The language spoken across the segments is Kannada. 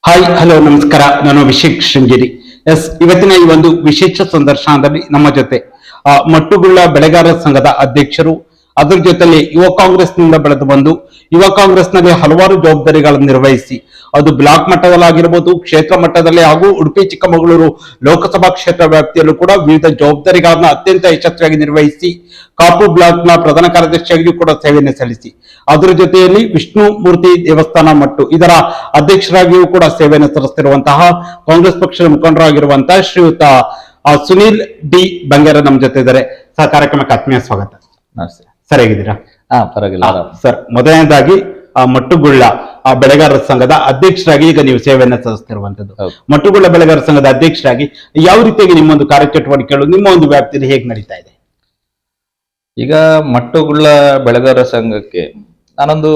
ಹಾಯ್ ಹಲೋ ನಮಸ್ಕಾರ. ನಾನು ಅಭಿಷೇಕ್ ಶೃಂಗೇರಿ. ಇವತ್ತಿನ ಈ ಒಂದು ವಿಶೇಷ ಸಂದರ್ಶನದಲ್ಲಿ ನಮ್ಮ ಜೊತೆ ಮಟ್ಟುಗುಳ್ಳ ಬೆಳೆಗಾರರ ಸಂಘದ ಅಧ್ಯಕ್ಷರು, ಅದರ ಜೊತೆಲಿ ಯುವ ಕಾಂಗ್ರೆಸ್ನಿಂದ ಬೆಳೆದು ಬಂದು ಯುವ ಕಾಂಗ್ರೆಸ್ನಲ್ಲಿ ಹಲವಾರು ಜವಾಬ್ದಾರಿಗಳನ್ನು ನಿರ್ವಹಿಸಿ, ಅದು ಬ್ಲಾಕ್ ಮಟ್ಟದಲ್ಲಾಗಿರ್ಬೋದು, ಕ್ಷೇತ್ರ ಮಟ್ಟದಲ್ಲಿ ಹಾಗೂ ಉಡುಪಿ ಚಿಕ್ಕಮಗಳೂರು ಲೋಕಸಭಾ ಕ್ಷೇತ್ರ ವ್ಯಾಪ್ತಿಯಲ್ಲೂ ಕೂಡ ವಿವಿಧ ಜವಾಬ್ದಾರಿಗಳನ್ನ ಅತ್ಯಂತ ಯಶಸ್ವಿಯಾಗಿ ನಿರ್ವಹಿಸಿ ಕಾಪು ಬ್ಲಾಕ್ನ ಪ್ರಧಾನ ಕಾರ್ಯದರ್ಶಿಯಾಗಿಯೂ ಕೂಡ ಸೇವೆಯನ್ನು ಸಲ್ಲಿಸಿ, ಅದರ ಜೊತೆಯಲ್ಲಿ ವಿಷ್ಣು ಮೂರ್ತಿ ದೇವಸ್ಥಾನ ಮಟ್ಟು ಇದರ ಅಧ್ಯಕ್ಷರಾಗಿಯೂ ಕೂಡ ಸೇವೆಯನ್ನು ಸಲ್ಲಿಸುತ್ತಿರುವಂತಹ ಕಾಂಗ್ರೆಸ್ ಪಕ್ಷದ ಮುಖಂಡರಾಗಿರುವಂತಹ ಶ್ರೀಯುತ ಸುನೀಲ್ ಡಿ ಬಂಗೇರ ನಮ್ಮ ಜೊತೆ ಇದ್ದಾರೆ. ಸರ್, ಕಾರ್ಯಕ್ರಮಕ್ಕೆ ಆತ್ಮೀಯ ಸ್ವಾಗತ. ನಮಸ್ತೆ ಸರ್, ಹೇಗಿದ್ದೀರಾ? ಪರವಾಗಿಲ್ಲ ಸರ್, ಮೊದಲನೇದಾಗಿ ಮಟ್ಟುಗುಳ್ಳ ಬೆಳೆಗಾರರ ಸಂಘದ ಅಧ್ಯಕ್ಷರಾಗಿ ಈಗ ನೀವು ಸೇವೆಯನ್ನು ಸಲ್ಲಿಸುತ್ತಿರುವಂತದ್ದು. ಮಟ್ಟುಗುಳ್ಳ ಬೆಳೆಗಾರರ ಸಂಘದ ಅಧ್ಯಕ್ಷರಾಗಿ ಯಾವ ರೀತಿಯಾಗಿ ನಿಮ್ಮೊಂದು ಕಾರ್ಯಚಟುವಟಿಕೆಗಳು ನಿಮ್ಮ ಒಂದು ವ್ಯಾಪ್ತಿಯಲ್ಲಿ ಹೇಗೆ ನಡೀತಾ ಇದೆ? ಈಗ ಮಟ್ಟುಗುಳ್ಳ ಬೆಳೆಗಾರರ ಸಂಘಕ್ಕೆ ನಾನೊಂದು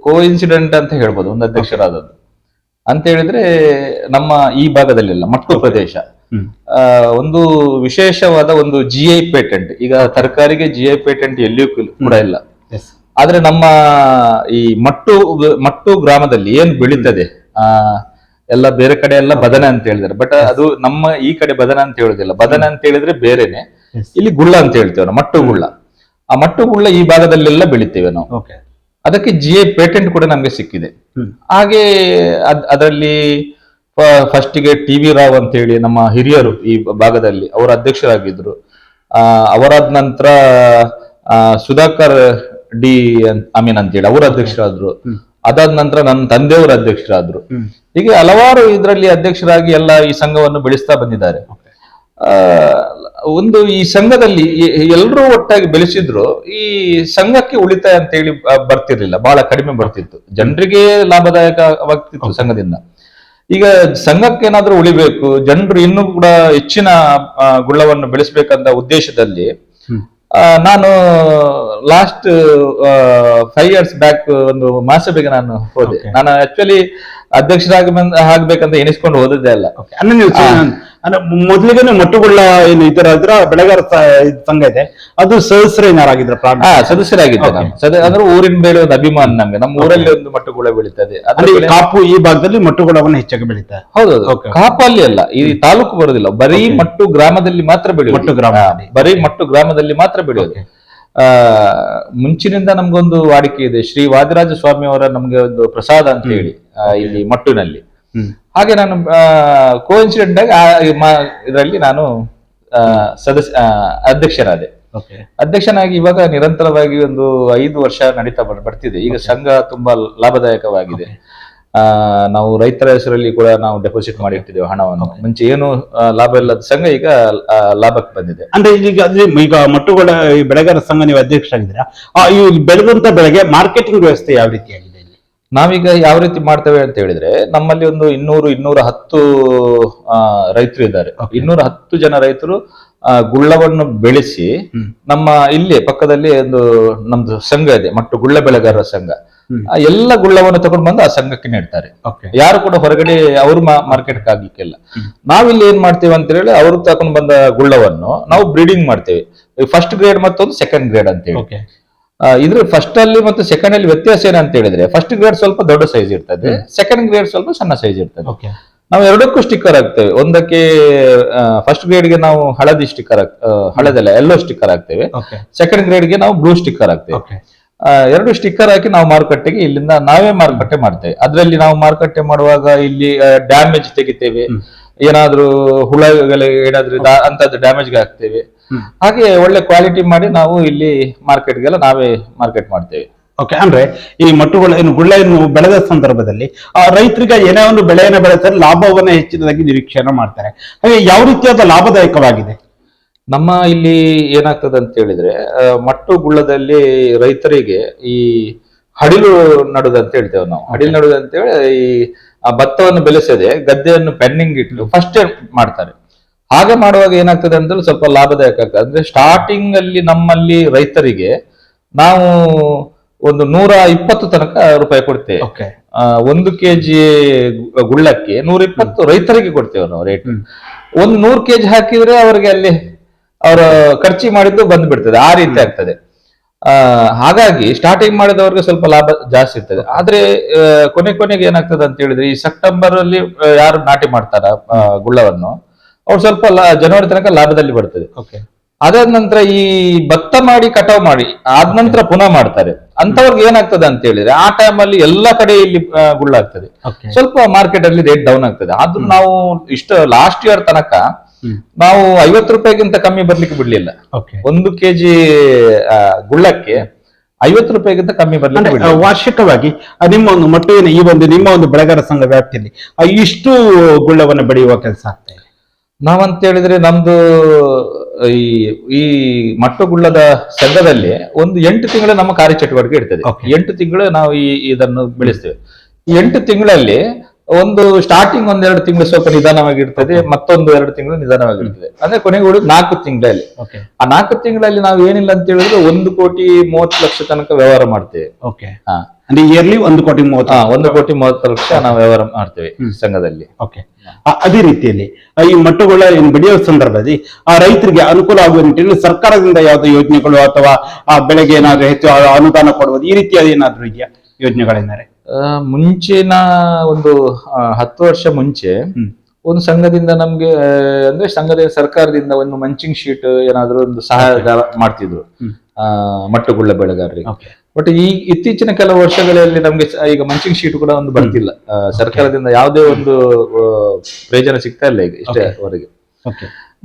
ಕೋಇನ್ಸಿಡೆಂಟ್ ಅಂತ ಹೇಳ್ಬೋದು, ಒಂದು ಅಧ್ಯಕ್ಷರಾದದ್ದು ಅಂತ ಹೇಳಿದ್ರೆ, ನಮ್ಮ ಈ ಭಾಗದಲ್ಲೆಲ್ಲ ಮಟ್ಟು ಪ್ರದೇಶ ಒಂದು ವಿಶೇಷವಾದ ಒಂದು GI ಪೇಟೆಂಟ್. ಈಗ ತರಕಾರಿಗೆ GI ಪೇಟೆಂಟ್ ಎಲ್ಲಿಯೂ ಕೂಡ ಇಲ್ಲ. ಆದ್ರೆ ನಮ್ಮ ಈ ಮಟ್ಟು ಗ್ರಾಮದಲ್ಲಿ ಏನ್ ಬೆಳೀತದೆ, ಎಲ್ಲ ಬೇರೆ ಕಡೆ ಎಲ್ಲ ಬದನೆ ಅಂತ ಹೇಳಿದಾರೆ, ಬಟ್ ಅದು ನಮ್ಮ ಈ ಕಡೆ ಬದನೆ ಅಂತ ಹೇಳುದಿಲ್ಲ. ಬದನೆ ಅಂತ ಹೇಳಿದ್ರೆ ಬೇರೆನೆ, ಇಲ್ಲಿ ಗುಳ್ಳ ಅಂತ ಹೇಳ್ತೇವೆ ನಾವು, ಮಟ್ಟುಗುಳ್ಳ. ಆ ಮಟ್ಟುಗುಳ್ಳ ಈ ಭಾಗದಲ್ಲೆಲ್ಲ ಬೆಳಿತೇವೆ ನಾವು. ಅದಕ್ಕೆ GI ಪೇಟೆಂಟ್ ಕೂಡ ನಮ್ಗೆ ಸಿಕ್ಕಿದೆ. ಹಾಗೆ ಅದರಲ್ಲಿ ಫಸ್ಟಿಗೆ TV ರಾವ್ ಅಂತ ಹೇಳಿ ನಮ್ಮ ಹಿರಿಯರು ಈ ಭಾಗದಲ್ಲಿ ಅವರ ಅಧ್ಯಕ್ಷರಾಗಿದ್ರು. ಅವರಾದ ನಂತರ ಸುಧಾಕರ್ ಡಿ ಅಮೀನ್ ಅಂತ ಹೇಳಿ ಅವರು ಅಧ್ಯಕ್ಷರಾದ್ರು. ಅದಾದ ನಂತರ ನನ್ನ ತಂದೆಯವರು ಅಧ್ಯಕ್ಷರಾದ್ರು. ಹೀಗೆ ಹಲವಾರು ಇದರಲ್ಲಿ ಅಧ್ಯಕ್ಷರಾಗಿ ಎಲ್ಲ ಈ ಸಂಘವನ್ನು ಬೆಳೆಸ್ತಾ ಬಂದಿದ್ದಾರೆ. ಒಂದು ಈ ಸಂಘದಲ್ಲಿ ಎಲ್ಲರೂ ಒಟ್ಟಾಗಿ ಬೆಳೆಸಿದ್ರು ಈ ಸಂಘಕ್ಕೆ ಉಳಿತಾಯ ಅಂತ ಹೇಳಿ ಬರ್ತಿರ್ಲಿಲ್ಲ, ಬಹಳ ಕಡಿಮೆ ಬರ್ತಿತ್ತು. ಜನರಿಗೆ ಲಾಭದಾಯಕವಾಗ್ತಿತ್ತು ಸಂಘದಿಂದ. ಈಗ ಸಂಘಕ್ಕೆ ಏನಾದ್ರೂ ಉಳಿಬೇಕು, ಜನರು ಇನ್ನೂ ಕೂಡ ಹೆಚ್ಚಿನ ಗುಳ್ಳವನ್ನು ಬೆಳೆಸಬೇಕಂತ ಉದ್ದೇಶದಲ್ಲಿ ನಾನು ಲಾಸ್ಟ್ 5 years ಬ್ಯಾಕ್ ಒಂದು ಮಾಸಬೆಗೆ ನಾನು ಹೋದೆ. ನಾನು ಆಕ್ಚುಲಿ ಅಧ್ಯಕ್ಷರಾಗಿ ಆಗ್ಬೇಕಂತ ಎನಿಸ್ಕೊಂಡು ಹೋದದ್ದೇ ಅಲ್ಲ. ಮೊದಲಿಗೆ ಮಟ್ಟುಗುಳ್ಳ ಏನು ಇದರ ಬೆಳೆಗಾರ ಸಂಘ ಇದೆ, ಅದು ಸದಸ್ಯರೇನಾರಾಗಿದ್ರ? ಸದಸ್ಯರಾಗಿದ್ದೆ ನಾನು. ಅಂದ್ರೆ ಊರಿನ ಮೇಲೆ ಒಂದು ಅಭಿಮಾನ ನಮ್ಗೆ. ನಮ್ಮ ಊರಲ್ಲಿ ಒಂದು ಮಟ್ಟುಗುಳ್ಳ ಬೆಳೀತದೆ. ಕಾಪು ಈ ಭಾಗದಲ್ಲಿ ಮಟ್ಟುಗುಳ್ಳವನ್ನು ಹೆಚ್ಚಾಗಿ ಬೆಳೀತಾರೆ. ಹೌದು, ಕಾಪು ಅಲ್ಲಿ ಅಲ್ಲ, ಈ ತಾಲೂಕು ಬರೋದಿಲ್ಲ, ಬರೀ ಮಟ್ಟು ಗ್ರಾಮದಲ್ಲಿ ಮಾತ್ರ ಬೆಳೆಯೋದು. ಬರೀ ಮಟ್ಟು ಗ್ರಾಮದಲ್ಲಿ ಮಾತ್ರ ಬೆಳೆಯೋದು. ಮುಂಚಿನಿಂದ ನಮ್ಗೊಂದು ವಾಡಿಕೆ ಇದೆ, ಶ್ರೀ ವಾದಿರಾಜ ಸ್ವಾಮಿ ಅವರ ನಮ್ಗೆ ಒಂದು ಪ್ರಸಾದ ಅಂತ ಹೇಳಿ ಇಲ್ಲಿ ಮಟ್ಟುನಲ್ಲಿ. ಹಾಗೆ ನಾನು ಕೋಇನ್ಸಿಡೆಂಟ್ ಆಗಿ ಇದರಲ್ಲಿ ನಾನು ಅಧ್ಯಕ್ಷರಾದೆ. ಅಧ್ಯಕ್ಷನಾಗಿ ಇವಾಗ ನಿರಂತರವಾಗಿ ಒಂದು 5 ವರ್ಷ ನಡೀತಾ ಬರ್ತಿದೆ. ಈಗ ಸಂಘ ತುಂಬಾ ಲಾಭದಾಯಕವಾಗಿದೆ. ನಾವು ರೈತರ ಹೆಸರಲ್ಲಿ ಕೂಡ ನಾವು ಡೆಪಾಸಿಟ್ ಮಾಡಿರ್ತಿದ್ದೇವೆ ಹಣವನ್ನು. ಮುಂಚೆ ಏನು ಲಾಭ ಇಲ್ಲದ ಸಂಘ ಈಗ ಲಾಭಕ್ಕೆ ಬಂದಿದೆ. ಅಂದ್ರೆ ಈಗ ಮಟ್ಟುಗಳ ಬೆಳೆಗಾರ ಸಂಘ ನೀವು ಅಧ್ಯಕ್ಷರಾಗಿದ್ದೀರಾ, ಈ ಬೆಳೆದಂತ ಬೆಳೆಗೆ ಮಾರ್ಕೆಟಿಂಗ್ ವ್ಯವಸ್ಥೆ ಯಾವ ರೀತಿಯಾಗಿದೆ? ನಾವೀಗ ಯಾವ ರೀತಿ ಮಾಡ್ತೇವೆ ಅಂತ ಹೇಳಿದ್ರೆ, ನಮ್ಮಲ್ಲಿ ಒಂದು 210 ರೈತರು ಇದ್ದಾರೆ. 210 ಜನ ರೈತರು ಗುಳ್ಳವನ್ನು ಬೆಳೆಸಿ ನಮ್ಮ ಇಲ್ಲಿ ಪಕ್ಕದಲ್ಲಿ ಒಂದು ನಮ್ದು ಸಂಘ ಇದೆ, ಮಟ್ಟು ಗುಳ್ಳ ಬೆಳೆಗಾರರ ಸಂಘ. ಎಲ್ಲ ಗುಳ್ಳವನ್ನು ತಗೊಂಡು ಬಂದು ಆ ಸಂಘಕ್ಕೆ ನೀಡ್ತಾರೆ. ಯಾರು ಕೂಡ ಹೊರಗಡೆ ಅವರು ಮಾರ್ಕೆಟ್ ಆಗ್ಲಿಕ್ಕಿಲ್ಲ. ನಾವಿಲ್ಲಿ ಏನ್ ಮಾಡ್ತೇವೆ ಅಂತ ಹೇಳಿ, ಅವರು ತಗೊಂಡು ಬಂದ ಗುಳ್ಳವನ್ನು ನಾವು ಬ್ರೀಡಿಂಗ್ ಮಾಡ್ತೇವೆ. ಫಸ್ಟ್ ಗ್ರೇಡ್ ಮತ್ತೊಂದು ಸೆಕೆಂಡ್ ಗ್ರೇಡ್ ಅಂತ ಹೇಳಿ. ಇದ್ರ ಫಸ್ಟ್ ಅಲ್ಲಿ ಮತ್ತು ಸೆಕೆಂಡ್ ಅಲ್ಲಿ ವ್ಯತ್ಯಾಸ ಏನಂತ ಹೇಳಿದ್ರೆ, ಫಸ್ಟ್ ಗ್ರೇಡ್ ಸ್ವಲ್ಪ ದೊಡ್ಡ ಸೈಜ್ ಇರ್ತದೆ, ಸೆಕೆಂಡ್ ಗ್ರೇಡ್ ಸ್ವಲ್ಪ ಸಣ್ಣ ಸೈಜ್ ಇರ್ತದೆ. ನಾವು ಎರಡಕ್ಕೂ ಸ್ಟಿಕ್ಕರ್ ಹಾಕ್ತೇವೆ. ಒಂದಕ್ಕೆ ಫಸ್ಟ್ ಗ್ರೇಡ್ಗೆ ನಾವು ಹಳದಿ ಸ್ಟಿಕ್ಕರ್ ಹಳದಲ್ಲ ಯೆಲ್ಲೋ ಸ್ಟಿಕ್ಕರ್ ಹಾಕ್ತೇವೆ, ಸೆಕೆಂಡ್ ಗ್ರೇಡ್ಗೆ ನಾವು ಬ್ಲೂ ಸ್ಟಿಕ್ಕರ್ ಹಾಕ್ತೇವೆ. 2 ಸ್ಟಿಕ್ಕರ್ ಹಾಕಿ ನಾವು ಮಾರುಕಟ್ಟೆಗೆ ಇಲ್ಲಿಂದ ನಾವೇ ಮಾರುಕಟ್ಟೆ ಮಾಡ್ತೇವೆ. ಅದರಲ್ಲಿ ನಾವು ಮಾರುಕಟ್ಟೆ ಮಾಡುವಾಗ ಇಲ್ಲಿ ಡ್ಯಾಮೇಜ್ ತೆಗಿತೇವೆ, ಏನಾದ್ರೂ ಹುಳಗಳು ಏನಾದ್ರೂ ಅಂತದ್ದು ಡ್ಯಾಮೇಜ್ಗೆ ಹಾಕ್ತೇವೆ. ಹಾಗೆ ಒಳ್ಳೆ ಕ್ವಾಲಿಟಿ ಮಾಡಿ ನಾವು ಇಲ್ಲಿ ಮಾರ್ಕೆಟ್ಗೆಲ್ಲ ನಾವೇ ಮಾರ್ಕೆಟ್ ಮಾಡ್ತೇವೆ. ಅಂದ್ರೆ ಈ ಮಟ್ಟುಗಳ ಗುಳ್ಳೆಯನ್ನು ಬೆಳೆದ ಸಂದರ್ಭದಲ್ಲಿ ರೈತರಿಗೆ ಏನೇ ಒಂದು ಬೆಳೆಯನ್ನು ಬೆಳೆದರೆ ಲಾಭವನ್ನ ಹೆಚ್ಚಿನದಾಗಿ ನಿರೀಕ್ಷೆಯನ್ನು ಮಾಡ್ತಾರೆ. ಹಾಗೆ ಯಾವ ರೀತಿಯಾದ ಲಾಭದಾಯಕವಾಗಿದೆ? ನಮ್ಮ ಇಲ್ಲಿ ಏನಾಗ್ತದೆ ಅಂತ ಹೇಳಿದ್ರೆ, ಮಟ್ಟು ಗುಳ್ಳದಲ್ಲಿ ರೈತರಿಗೆ ಈ ಹಡಿಲು ನಡುದಂತ ಹೇಳ್ತೇವೆ ನಾವು. ಹಡಿಲು ನಡುದಂತ ಹೇಳಿ ಈ ಭತ್ತವನ್ನು ಬೆಳೆಸದೆ ಗದ್ದೆಯನ್ನು ಪೆಂಡಿಂಗ್ ಇಟ್ಟು ಫಸ್ಟ್ ಮಾಡ್ತಾರೆ. ಹಾಗೆ ಮಾಡುವಾಗ ಏನಾಗ್ತದೆ ಅಂದ್ರೆ ಸ್ವಲ್ಪ ಲಾಭದಾಯಕ ಆಗ್ತದೆ. ಅಂದ್ರೆ ಸ್ಟಾರ್ಟಿಂಗ್ ಅಲ್ಲಿ ನಮ್ಮಲ್ಲಿ ರೈತರಿಗೆ ನಾವು ಒಂದು 120 ತನಕ ರೂಪಾಯಿ ಕೊಡ್ತೇವೆ. 1 kg ಗುಳ್ಳಕ್ಕೆ 120 ರೈತರಿಗೆ ಕೊಡ್ತೇವೆ ನಾವು ರೇಟ್. ಒಂದು 100 kg ಹಾಕಿದ್ರೆ ಅವರಿಗೆ ಅಲ್ಲಿ ಅವರ ಖರ್ಚಿ ಮಾಡಿದ್ದು ಬಂದು ಬಿಡ್ತದೆ. ಆ ರೀತಿ ಆಗ್ತದೆ. ಹಾಗಾಗಿ ಸ್ಟಾರ್ಟಿಂಗ್ ಮಾಡಿದವ್ರಿಗೆ ಸ್ವಲ್ಪ ಲಾಭ ಜಾಸ್ತಿ ಇರ್ತದೆ. ಆದ್ರೆ ಕೊನೆಗೆ ಏನಾಗ್ತದೆ ಅಂತ ಹೇಳಿದ್ರೆ ಈ ಸೆಪ್ಟೆಂಬರ್ ಅಲ್ಲಿ ಯಾರು ನಾಟಿ ಮಾಡ್ತಾರ ಗುಳ್ಳವನ್ನು, ಅವ್ರು ಸ್ವಲ್ಪ ಜನವರಿ ತನಕ ಲಾಭದಲ್ಲಿ ಬರ್ತದೆ. ಅದಾದ ನಂತರ ಈ ಭತ್ತ ಮಾಡಿ ಕಟಾವ್ ಮಾಡಿ ಆದ ನಂತರ ಪುನಃ ಮಾಡ್ತಾರೆ. ಅಂತವ್ರಿಗೆ ಏನಾಗ್ತದೆ ಅಂತ ಹೇಳಿದ್ರೆ ಆ ಟೈಮ್ ಅಲ್ಲಿ ಎಲ್ಲಾ ಕಡೆ ಇಲ್ಲಿ ಗುಳ್ಳಾಗ್ತದೆ, ಸ್ವಲ್ಪ ಮಾರ್ಕೆಟ್ ಅಲ್ಲಿ ರೇಟ್ ಡೌನ್ ಆಗ್ತದೆ. ಆದ್ರೂ ನಾವು ಲಾಸ್ಟ್ ಇಯರ್ ತನಕ ನಾವು 50 ರೂಪಾಯಿಗಿಂತ ಕಮ್ಮಿ ಬರ್ಲಿಕ್ಕೆ ಬಿಡ್ಲಿಲ್ಲ. 1 ಕೆಜಿ ಗುಳ್ಳಕ್ಕೆ 50 ರೂಪಾಯಿಗಿಂತ ಕಮ್ಮಿ ಬರ್ಲಿಕ್ಕೆ. ವಾರ್ಷಿಕವಾಗಿ ನಿಮ್ಮ ಒಂದು ಮಟ್ಟುವಿನ ಈ ಒಂದು ನಿಮ್ಮ ಒಂದು ಬೆಳೆಗಾರ ಸಂಘ ವ್ಯಾಪ್ತಿಯಲ್ಲಿ ಇಷ್ಟು ಗುಳ್ಳವನ್ನು ಬೆಳೆಯುವ ಕೆಲಸ ಆಗ್ತಾ ಇದೆ. ನಾವಂತ ಹೇಳಿದ್ರೆ ನಮ್ದು ಈ ಮಟ್ಟುಗುಳ್ಳದ ಸಂಘದಲ್ಲಿ ಒಂದು 8 ತಿಂಗಳು ನಮ್ಮ ಕಾರ್ಯಚಟುವಟಿಕೆ ಇರ್ತದೆ. 8 ತಿಂಗಳು ನಾವು ಇದನ್ನು ಬೆಳೆಸ್ತೇವೆ. ಈ 8 ತಿಂಗಳಲ್ಲಿ ಒಂದು ಸ್ಟಾರ್ಟಿಂಗ್ 1-2 ತಿಂಗಳು ಸ್ವಲ್ಪ ನಿಧಾನವಾಗಿರ್ತದೆ, ಮತ್ತೊಂದು 2 ತಿಂಗಳು ನಿಧಾನವಾಗಿರ್ತದೆ. ಅಂದ್ರೆ ಕೊನೆಗೆ ಉಳಿದು 4 ತಿಂಗಳಲ್ಲಿ. ಆ 4 ತಿಂಗಳಲ್ಲಿ ನಾವು ಏನಿಲ್ಲ ಅಂತ ಹೇಳಿದ್ರೆ 1,30,30,00,000 ತನಕ ವ್ಯವಹಾರ ಮಾಡ್ತೇವೆ. ಅಂದ್ರೆ ಇಯರ್ಲಿ 1,30,30,00,000. 1,30,30,00,000 ನಾವು ವ್ಯವಹಾರ ಮಾಡ್ತೇವೆ ಸಂಘದಲ್ಲಿ. ಅದೇ ರೀತಿಯಲ್ಲಿ ಈ ಮಟ್ಟುಗಳ ಬೆಳೆಯುವ ಸಂದರ್ಭದಲ್ಲಿ ಆ ರೈತರಿಗೆ ಅನುಕೂಲ ಆಗುವ ನಿಟ್ಟಿನಲ್ಲಿ ಸರ್ಕಾರದಿಂದ ಯಾವುದೇ ಯೋಜನೆಗಳು ಅಥವಾ ಆ ಬೆಳೆಗೆ ಏನಾದ್ರು ಹೆಚ್ಚು ಅನುದಾನ ಕೊಡುವುದು ಈ ರೀತಿಯಾದ ಏನಾದ್ರು ಇದೆಯಾ ಯೋಜನೆಗಳೆಂದರೆ? ಮುಂಚಿನ ಒಂದು 10 ವರ್ಷ ಮುಂಚೆ ಒಂದು ಸಂಘದಿಂದ ನಮ್ಗೆ ಅಂದ್ರೆ ಸರ್ಕಾರದಿಂದ ಒಂದು ಮಂಚಿಂಗ್ ಶೀಟ್ ಏನಾದ್ರು ಒಂದು ಸಹಾಯ ಮಾಡ್ತಿದ್ರು ಮಟ್ಟುಗುಳ್ಳ ಬೆಳೆಗಾರರಿಗೆ. ಬಟ್ ಈ ಇತ್ತೀಚಿನ ಕೆಲವು ವರ್ಷಗಳಲ್ಲಿ ನಮ್ಗೆ ಈಗ ಮಂಚಿಂಗ್ ಶೀಟ್ ಕೂಡ ಒಂದು ಬರ್ತಿಲ್ಲ ಸರ್ಕಾರದಿಂದ, ಯಾವುದೇ ಒಂದು ಪ್ರಯೋಜನ ಸಿಗ್ತಾ ಇಲ್ಲ ಈಗ ಇಷ್ಟವರೆಗೆ.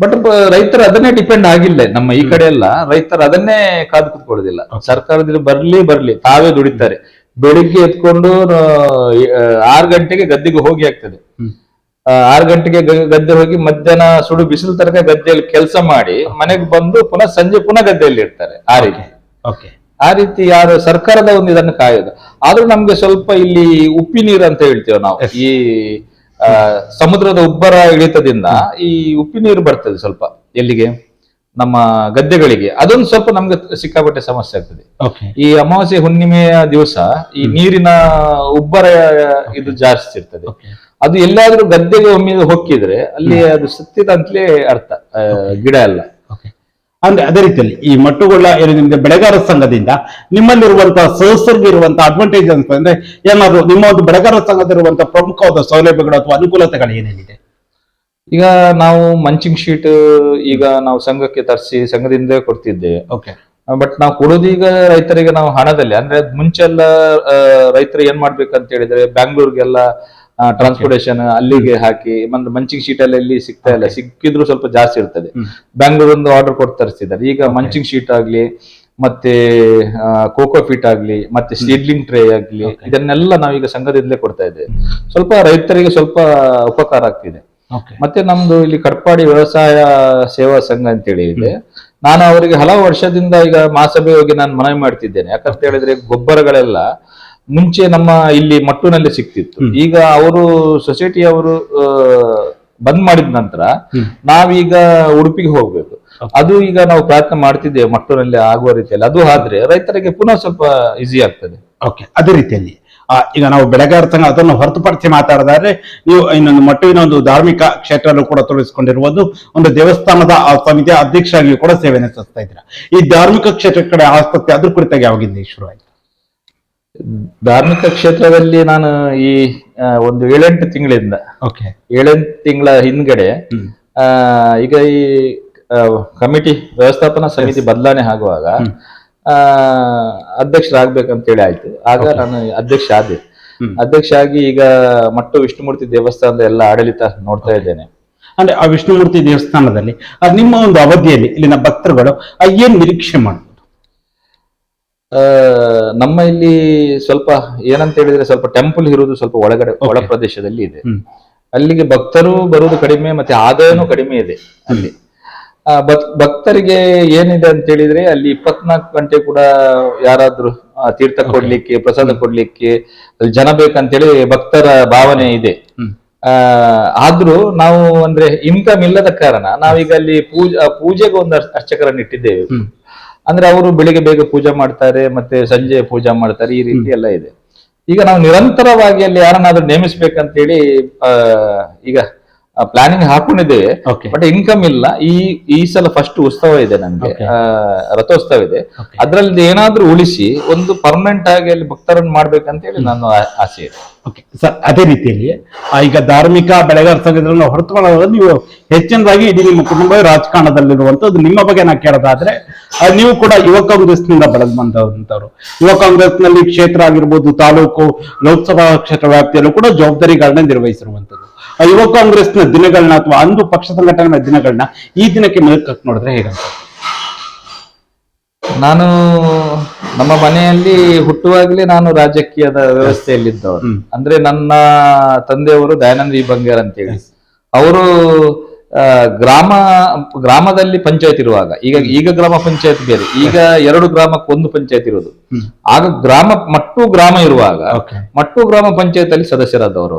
ಬಟ್ ರೈತರು ಅದನ್ನೇ ಡಿಪೆಂಡ್ ಆಗಿಲ್ಲ. ನಮ್ಮ ಈ ಕಡೆ ಎಲ್ಲ ರೈತರು ಅದನ್ನೇ ಕಾದು ಕೂತ್ಕೊಳ್ಳೋದಿಲ್ಲ. ಸರ್ಕಾರದಿಂದ ಬರ್ಲಿ ತಾವೇ ದುಡಿತಾರೆ. ಬೆಳಿಗ್ಗೆ ಎತ್ಕೊಂಡು 6 ಗಂಟೆಗೆ ಗದ್ದೆಗೆ ಹೋಗಿ ಆಗ್ತದೆ. 6 ಗಂಟೆಗೆ ಗದ್ದೆ ಹೋಗಿ ಮಧ್ಯಾಹ್ನ ಸುಡು ಬಿಸಿಲು ತನಕ ಗದ್ದೆಯಲ್ಲಿ ಕೆಲಸ ಮಾಡಿ ಮನೆಗೆ ಬಂದು ಪುನಃ ಸಂಜೆ ಪುನಃ ಗದ್ದೆಯಲ್ಲಿ ಇರ್ತಾರೆ. ಆ ರೀತಿ ಯಾರು ಸರ್ಕಾರದ ಒಂದು ಇದನ್ನು ಕಾಯೋದು. ಆದ್ರೂ ನಮ್ಗೆ ಸ್ವಲ್ಪ ಇಲ್ಲಿ ಉಪ್ಪಿ ನೀರು ಅಂತ ಹೇಳ್ತೇವೆ ನಾವು. ಈ ಸಮುದ್ರದ ಉಬ್ಬರ ಇಳಿತದಿಂದ ಈ ಉಪ್ಪಿ ನೀರು ಬರ್ತದೆ ಸ್ವಲ್ಪ ಎಲ್ಲಿಗೆ, ನಮ್ಮ ಗದ್ದೆಗಳಿಗೆ. ಅದೊಂದು ಸ್ವಲ್ಪ ನಮ್ಗೆ ಸಿಕ್ಕಾಪಟ್ಟೆ ಸಮಸ್ಯೆ ಆಗ್ತದೆ. ಈ ಅಮಾವಾಸ್ಯೆ ಹುಣ್ಣಿಮೆಯ ದಿವಸ ಈ ನೀರಿನ ಉಬ್ಬರ ಇದು ಜಾಸ್ತಿ ಇರ್ತದೆ. ಅದು ಎಲ್ಲಾದ್ರೂ ಗದ್ದೆಗೆ ಒಮ್ಮೆ ಹೊಕ್ಕಿದ್ರೆ ಅಲ್ಲಿ ಅದು ಸತ್ತಿದ ಅಂತಲೇ ಅರ್ಥ, ಗಿಡ ಎಲ್ಲ. ಅಂದ್ರೆ ಅದೇ ರೀತಿಯಲ್ಲಿ ಈ ಮಟ್ಟುಗಳ ಬೆಳೆಗಾರ ಸಂಘದಿಂದ ನಿಮ್ಮಲ್ಲಿರುವಂತಹ ಸದಸ್ಯರಿಗೆ ಇರುವಂತಹ ಅಡ್ವಾಂಟೇಜ್ ಅಂತ ಅಂದ್ರೆ ಏನಾದ್ರು ನಿಮ್ಮ ಒಂದು ಬೆಳೆಗಾರ ಸಂಘದಲ್ಲಿರುವಂತಹ ಪ್ರಮುಖವಾದ ಸೌಲಭ್ಯಗಳು ಅಥವಾ ಅನುಕೂಲತೆಗಳು ಏನೇನಿದೆ? ಈಗ ನಾವು ಮಂಚಿಂಗ್ ಶೀಟ್ ಈಗ ನಾವು ಸಂಘಕ್ಕೆ ತರಿಸಿ ಸಂಘದಿಂದ ಕೊಡ್ತಿದ್ದೇವೆ. ಬಟ್ ನಾವು ಕೊಡೋದೀಗ ರೈತರಿಗೆ ನಾವು ಹಣದಲ್ಲಿ, ಅಂದ್ರೆ ಮುಂಚೆಲ್ಲ ರೈತರು ಏನ್ ಮಾಡ್ಬೇಕಂತ ಹೇಳಿದ್ರೆ ಬ್ಯಾಂಗ್ಳೂರ್ಗೆಲ್ಲ ಟ್ರಾನ್ಸ್ಪೋರ್ಟೇಷನ್ ಅಲ್ಲಿಗೆ ಹಾಕಿ ಮಂಚಿಂಗ್ ಶೀಟ್ ಎಲ್ಲ ಇಲ್ಲಿ ಸಿಗ್ತಾ ಇಲ್ಲ. ಸಿಕ್ಕಿದ್ರು ಸ್ವಲ್ಪ ಜಾಸ್ತಿ ಇರ್ತದೆ. ಬ್ಯಾಂಗ್ಳೂರ್ ಒಂದು ಆರ್ಡರ್ ಕೊಟ್ಟು ತರಿಸ್ತಿದ್ದಾರೆ. ಈಗ ಮಂಚಿಂಗ್ ಶೀಟ್ ಆಗ್ಲಿ ಮತ್ತೆ ಕೋಕೋ ಫೀಟ್ ಆಗ್ಲಿ ಮತ್ತೆ ಸೀಡ್ಲಿಂಗ್ ಟ್ರೇ ಆಗ್ಲಿ ಇದನ್ನೆಲ್ಲ ನಾವೀಗ ಸಂಘದಿಂದಲೇ ಕೊಡ್ತಾ ಇದ್ದೇವೆ. ಸ್ವಲ್ಪ ರೈತರಿಗೆ ಸ್ವಲ್ಪ ಉಪಕಾರ ಆಗ್ತಿದೆ. ಮತ್ತೆ ನಮ್ದು ಇಲ್ಲಿ ಕಟ್ಪಾಡಿ ವ್ಯವಸಾಯ ಸೇವಾ ಸಂಘ ಅಂತೇಳಿ ಇದೆ. ನಾನು ಅವರಿಗೆ ಹಲವು ವರ್ಷದಿಂದ ಈಗ ಮಹಾಸಭೆ ಹೋಗಿ ನಾನು ಮನವಿ ಮಾಡ್ತಿದ್ದೇನೆ. ಯಾಕಂತ ಹೇಳಿದ್ರೆ ಗೊಬ್ಬರಗಳೆಲ್ಲ ಮುಂಚೆ ನಮ್ಮ ಇಲ್ಲಿ ಮಟ್ಟುನಲ್ಲಿ ಸಿಕ್ತಿತ್ತು. ಈಗ ಅವರು ಸೊಸೈಟಿ ಅವರು ಬಂದ್ ಮಾಡಿದ ನಂತರ ನಾವೀಗ ಉಡುಪಿಗೆ ಹೋಗ್ಬೇಕು. ಅದು ಈಗ ನಾವು ಪ್ರಯತ್ನ ಮಾಡ್ತಿದ್ದೇವೆ ಮಟ್ಟುನಲ್ಲಿ ಆಗುವ ರೀತಿಯಲ್ಲಿ. ಅದು ಆದ್ರೆ ರೈತರಿಗೆ ಪುನಃ ಸ್ವಲ್ಪ ಈಸಿ ಆಗ್ತದೆ. ಅದೇ ರೀತಿಯಲ್ಲಿ ಈಗ ನಾವು ಬೆಳೆಗಾರ ಸಂಘ ಅದನ್ನು ಹೊರತುಪಡಿಸಿ ಮಾತಾಡಿದ್ರೆ ನೀವು ಇನ್ನೊಂದು ಮಟ್ಟುವಿನ ಒಂದು ಧಾರ್ಮಿಕ ಕ್ಷೇತ್ರಲ್ಲೂ ಕೂಡ ತೊಡಗಿಸಿಕೊಂಡಿರುವುದು, ಒಂದು ದೇವಸ್ಥಾನದ ಸಮಿತಿಯ ಅಧ್ಯಕ್ಷರಾಗಿ ಕೂಡ ಸೇವೆಯನ್ನು ಸಲ್ಲಿಸ್ತಾ ಇದ್ದೀರಾ. ಈ ಧಾರ್ಮಿಕ ಕ್ಷೇತ್ರ ಕಡೆ ಆಸಕ್ತಿ ಅದ್ರ ಕುರಿತಾಗಿ ಯಾವಾಗಿಂದ ಶುರು ಆಯ್ತು? ಧಾರ್ಮಿಕ ಕ್ಷೇತ್ರದಲ್ಲಿ ನಾನು ಈ ಒಂದು 7-8 ತಿಂಗಳಿಂದ 7-8 ತಿಂಗಳ ಹಿಂದ್ಗಡೆ ಈಗ ಈ ಕಮಿಟಿ ವ್ಯವಸ್ಥಾಪನಾ ಸಮಿತಿ ಬದಲಾವಣೆ ಆಗುವಾಗ ಅಧ್ಯಕ್ಷರಾಗ್ಬೇಕಂತ ಹೇಳಿ ಆಯ್ತು. ಆಗ ನಾನು ಅಧ್ಯಕ್ಷ ಆದೆ. ಅಧ್ಯಕ್ಷ ಆಗಿ ಈಗ ಮಟ್ಟು ವಿಷ್ಣುಮೂರ್ತಿ ದೇವಸ್ಥಾನದ ಎಲ್ಲ ಆಡಳಿತ ನೋಡ್ತಾ ಇದ್ದೇನೆ. ಅಂದ್ರೆ ಆ ವಿಷ್ಣುಮೂರ್ತಿ ದೇವಸ್ಥಾನದಲ್ಲಿ ನಿಮ್ಮ ಒಂದು ಅವಧಿಯಲ್ಲಿ ಇಲ್ಲಿನ ಭಕ್ತರುಗಳು ಏನ್ ನಿರೀಕ್ಷೆ ಮಾಡ್ಬೋದು? ನಮ್ಮ ಇಲ್ಲಿ ಸ್ವಲ್ಪ ಏನಂತ ಹೇಳಿದ್ರೆ ಸ್ವಲ್ಪ ಟೆಂಪಲ್ ಇರುವುದು ಸ್ವಲ್ಪ ಒಳಗಡೆ ಒಳ ಪ್ರದೇಶದಲ್ಲಿ ಇದೆ. ಅಲ್ಲಿಗೆ ಭಕ್ತರು ಬರುವುದು ಕಡಿಮೆ, ಮತ್ತೆ ಆದಾಯನೂ ಕಡಿಮೆ ಇದೆ ಅಲ್ಲಿ. ಭಕ್ತರಿಗೆ ಏನಿದೆ ಅಂತ ಹೇಳಿದ್ರೆ ಅಲ್ಲಿ 24 ಗಂಟೆ ಕೂಡ ಯಾರಾದ್ರೂ ತೀರ್ಥ ಕೊಡ್ಲಿಕ್ಕೆ, ಪ್ರಸಾದ ಕೊಡ್ಲಿಕ್ಕೆ ಅಲ್ಲಿ ಜನ ಬೇಕಂತೇಳಿ ಭಕ್ತರ ಭಾವನೆ ಇದೆ. ಆದ್ರೂ ನಾವು ಅಂದ್ರೆ ಇನ್ಕಮ್ ಇಲ್ಲದ ಕಾರಣ ನಾವೀಗ ಅಲ್ಲಿ ಪೂಜೆಗೆ ಒಂದು ಅರ್ಚಕರನ್ನು ಇಟ್ಟಿದ್ದೇವೆ. ಅಂದ್ರೆ ಅವರು ಬೆಳಿಗ್ಗೆ ಬೇಗ ಪೂಜೆ ಮಾಡ್ತಾರೆ, ಮತ್ತೆ ಸಂಜೆ ಪೂಜೆ ಮಾಡ್ತಾರೆ, ಈ ರೀತಿ ಎಲ್ಲ ಇದೆ. ಈಗ ನಾವು ನಿರಂತರವಾಗಿ ಅಲ್ಲಿ ಯಾರನ್ನಾದ್ರೂ ನೇಮಿಸ್ಬೇಕಂತೇಳಿ ಈಗ ಪ್ಲಾನಿಂಗ್ ಹಾಕೊಂಡಿದ್ದೇವೆ. Okay. ಬಟ್ ಇನ್ಕಮ್ ಇಲ್ಲ. ಈ ಸಲ ಫಸ್ಟ್ ಉತ್ಸವ ಇದೆ ನಮ್ಗೆ, ರಥೋತ್ಸವ ಇದೆ. Okay. ಅದ್ರಲ್ಲಿ ಏನಾದ್ರೂ ಉಳಿಸಿ ಒಂದು ಪರ್ಮನೆಂಟ್ ಆಗಿ ಅಲ್ಲಿ ಭಕ್ತರನ್ನು ಮಾಡ್ಬೇಕಂತ ಹೇಳಿ ನನ್ನ ಆಸೆ ಇದೆ. ಓಕೆ ಸರ್, ಅದೇ ರೀತಿಯಲ್ಲಿ ಈಗ ಧಾರ್ಮಿಕ ಬೆಳೆಗಾರ ಸಂಘಟನೆಗಳನ್ನು ಹೊರತುಪಡಿಸಿ ನೀವು ಹೆಚ್ಚಿನದಾಗಿ ಇಡೀ ನಿಮ್ಮ ಕುಟುಂಬ ರಾಜಕಾರಣದಲ್ಲಿರುವಂತದ್ದು. ನಿಮ್ಮ ಬಗ್ಗೆ ನಾ ಕೇಳೋದಾದ್ರೆ ನೀವು ಕೂಡ ಯುವ ಕಾಂಗ್ರೆಸ್ನಿಂದ ಬೆಳೆದು ಬಂದಂತವ್ರು. ಯುವ ಕಾಂಗ್ರೆಸ್ನಲ್ಲಿ ಕ್ಷೇತ್ರ ಆಗಿರ್ಬೋದು, ತಾಲೂಕು, ಲೋಕಸಭಾ ಕ್ಷೇತ್ರ ವ್ಯಾಪ್ತಿಯಲ್ಲೂ ಕೂಡ ಜವಾಬ್ದಾರಿಗಳನ್ನ ನಿರ್ವಹಿಸಿರುವಂತದ್ದು. ಆ ಯುವ ಕಾಂಗ್ರೆಸ್ನ ದಿನಗಳನ್ನ ಅಥವಾ ಅಂದು ಪಕ್ಷ ಸಂಘಟನೆ ದಿನಗಳನ್ನ ಈ ದಿನಕ್ಕೆ ಮೇಲ್ಕಕ್ಕೆ ನೋಡಿದ್ರೆ ಹೇಗಂತ? ನಾನು ನಮ್ಮ ಮನೆಯಲ್ಲಿ ಹುಟ್ಟುವಾಗಲೇ ನಾನು ರಾಜಕೀಯದ ವ್ಯವಸ್ಥೆಯಲ್ಲಿದ್ದವರು. ಅಂದ್ರೆ ನನ್ನ ತಂದೆಯವರು ದಯಾನಂದ ಬಂಗೇರ್ ಅಂತೇಳಿ, ಅವರು ಗ್ರಾಮದಲ್ಲಿ ಪಂಚಾಯತ್ ಇರುವಾಗ, ಈಗ ಗ್ರಾಮ ಪಂಚಾಯತ್ ಬೇರೆ, ಈಗ 2 ಗ್ರಾಮಕ್ಕೆ 1 ಪಂಚಾಯತ್ ಇರೋದು. ಆಗ ಮಟ್ಟು ಗ್ರಾಮ ಇರುವಾಗ ಮಟ್ಟು ಗ್ರಾಮ ಪಂಚಾಯತ್ ಅಲ್ಲಿ ಸದಸ್ಯರಾದವರು.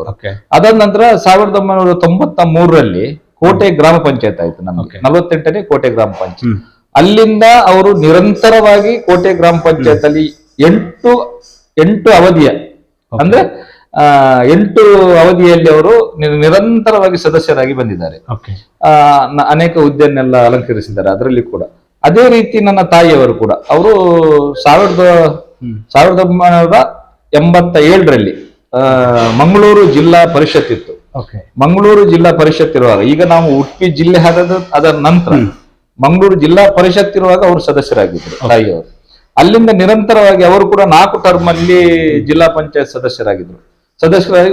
ಅದಾದ ನಂತರ 1993ರಲ್ಲಿ ಕೋಟೆ ಗ್ರಾಮ ಪಂಚಾಯತ್ ಆಯ್ತು ನಮಗೆ, 48ನೇ ಕೋಟೆ ಗ್ರಾಮ ಪಂಚಾಯತ್. ಅಲ್ಲಿಂದ ಅವರು ನಿರಂತರವಾಗಿ ಕೋಟೆ ಗ್ರಾಮ ಪಂಚಾಯತ್ ಅಲ್ಲಿ 8 ಅವಧಿಯ, ಅಂದ್ರೆ 8 ಅವಧಿಯಲ್ಲಿ ಅವರು ನಿರಂತರವಾಗಿ ಸದಸ್ಯರಾಗಿ ಬಂದಿದ್ದಾರೆ. ಅನೇಕ ಹುದ್ದೆಯನ್ನೆಲ್ಲ ಅಲಂಕರಿಸಿದ್ದಾರೆ ಅದರಲ್ಲಿ ಕೂಡ. ಅದೇ ರೀತಿ ನನ್ನ ತಾಯಿಯವರು ಕೂಡ, ಅವರು 1987ರಲ್ಲಿ ಮಂಗಳೂರು ಜಿಲ್ಲಾ ಪರಿಷತ್ ಇತ್ತು. ಮಂಗಳೂರು ಜಿಲ್ಲಾ ಪರಿಷತ್ ಇರುವಾಗ, ಈಗ ನಾವು ಉಡುಪಿ ಜಿಲ್ಲೆ ಅದರ ನಂತರ ಮಂಗಳೂರು ಜಿಲ್ಲಾ ಪರಿಷತ್ ಇರುವಾಗ ಅವರು ಸದಸ್ಯರಾಗಿದ್ದರು ತಾಯಿಯವರು. ಅಲ್ಲಿಂದ ನಿರಂತರವಾಗಿ ಅವರು ಕೂಡ 4 ಟರ್ಮ್ ಅಲ್ಲಿ ಜಿಲ್ಲಾ ಪಂಚಾಯತ್ ಸದಸ್ಯರಾಗಿ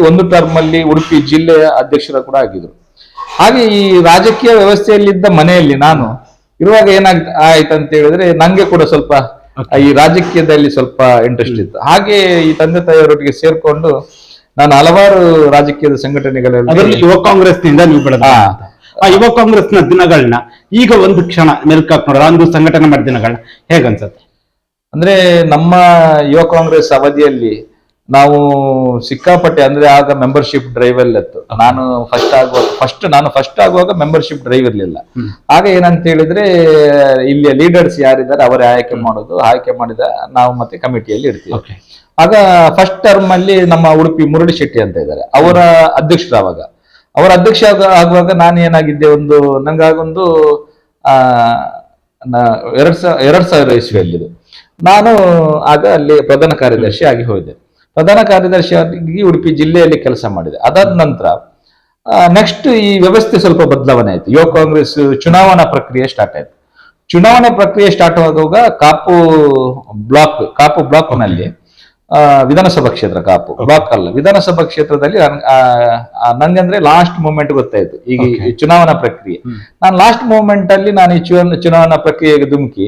1 ಟರ್ಮ್ ಅಲ್ಲಿ ಉಡುಪಿ ಜಿಲ್ಲೆಯ ಅಧ್ಯಕ್ಷರ ಕೂಡ ಆಗಿದ್ರು. ಹಾಗೆ ಈ ರಾಜಕೀಯ ವ್ಯವಸ್ಥೆಯಲ್ಲಿದ್ದ ಮನೆಯಲ್ಲಿ ನಾನು ಇರುವಾಗ ಆಯ್ತಂತ ಹೇಳಿದ್ರೆ ನಂಗೆ ಕೂಡ ಸ್ವಲ್ಪ ಈ ರಾಜಕೀಯದಲ್ಲಿ ಸ್ವಲ್ಪ ಇಂಟ್ರೆಸ್ಟ್ ಇತ್ತು. ಹಾಗೆ ಈ ತಂದೆ ತಾಯಿಯವರೊಟ್ಟಿಗೆ ಸೇರ್ಕೊಂಡು ನಾನು ಹಲವಾರು ರಾಜಕೀಯದ ಸಂಘಟನೆಗಳಲ್ಲಿ ಯುವ ಕಾಂಗ್ರೆಸ್ನಿಂದ ನೀವು ಬೆಳೆದ ಆ ಯುವ ಕಾಂಗ್ರೆಸ್ನ ದಿನಗಳನ್ನ ಈಗ ಒಂದು ಕ್ಷಣ ಮೆಲ್ಕಾಕ್ ನೋಡ್ರ, ಒಂದು ಸಂಘಟನೆ ಮಾಡಿದ ದಿನಗಳನ್ನ ಹೇಗನ್ಸತ್ತೆ? ಅಂದ್ರೆ ನಮ್ಮ ಯುವ ಕಾಂಗ್ರೆಸ್ ಅವಧಿಯಲ್ಲಿ ನಾವು ಸಿಕ್ಕಾಪಟ್ಟೆ, ಅಂದ್ರೆ ಆಗ ಮೆಂಬರ್ಶಿಪ್ ಡ್ರೈವ್ ಎಲ್ಲ ಇತ್ತು. ನಾನು ಫಸ್ಟ್ ಆಗುವಾಗ ಮೆಂಬರ್ಶಿಪ್ ಡ್ರೈವ್ ಇರ್ಲಿಲ್ಲ. ಆಗ ಏನಂತ ಹೇಳಿದ್ರೆ ಇಲ್ಲಿ ಲೀಡರ್ಸ್ ಯಾರಿದ್ದಾರೆ ಅವರೇ ಆಯ್ಕೆ ಮಾಡಿದ ನಾವು ಮತ್ತೆ ಕಮಿಟಿಯಲ್ಲಿ ಇರ್ತೀವಿ. ಆಗ ಫಸ್ಟ್ ಟರ್ಮ್ ಅಲ್ಲಿ ನಮ್ಮ ಉಡುಪಿ ಮುರಳಿ ಶೆಟ್ಟಿ ಅಂತ ಇದ್ದಾರೆ, ಅವರ ಅಧ್ಯಕ್ಷರು. ಅವರ ಅಧ್ಯಕ್ಷ ಆಗುವಾಗ ನಾನು ಏನಾಗಿದ್ದೆ, ನಂಗಾಗೊಂದು 2000 ಇಸ್ವಿಯಲ್ಲಿ ನಾನು ಆಗ ಅಲ್ಲಿ ಪ್ರಧಾನ ಕಾರ್ಯದರ್ಶಿ ಆಗಿ ಹೋದೆ. ಪ್ರಧಾನ ಕಾರ್ಯದರ್ಶಿಯಾಗಿ ಉಡುಪಿ ಜಿಲ್ಲೆಯಲ್ಲಿ ಕೆಲಸ ಮಾಡಿದೆ. ಅದಾದ ನಂತರ ನೆಕ್ಸ್ಟ್ ಈ ವ್ಯವಸ್ಥೆ ಸ್ವಲ್ಪ ಬದಲಾವಣೆ ಆಯ್ತು. ಯುವ ಕಾಂಗ್ರೆಸ್ ಚುನಾವಣಾ ಪ್ರಕ್ರಿಯೆ ಸ್ಟಾರ್ಟ್ ಆಯ್ತು. ಚುನಾವಣಾ ಪ್ರಕ್ರಿಯೆ ಸ್ಟಾರ್ಟ್ ಆಗುವಾಗ ಕಾಪು ಬ್ಲಾಕ್ ನಲ್ಲಿ ವಿಧಾನಸಭಾ ಕ್ಷೇತ್ರ, ಕಾಪು ಬ್ಲಾಕ್ ಅಲ್ಲ, ವಿಧಾನಸಭಾ ಕ್ಷೇತ್ರದಲ್ಲಿ ನಂಗಂದ್ರೆ ಲಾಸ್ಟ್ ಮೂಮೆಂಟ್ ಗೊತ್ತಾಯ್ತು ಈಗ ಈ ಚುನಾವಣಾ ಪ್ರಕ್ರಿಯೆ. ನಾನು ಲಾಸ್ಟ್ ಮೂಮೆಂಟ್ ಅಲ್ಲಿ ನಾನು ಈ ಚುನಾವಣಾ ಪ್ರಕ್ರಿಯೆಗೆ ಧುಮುಕಿ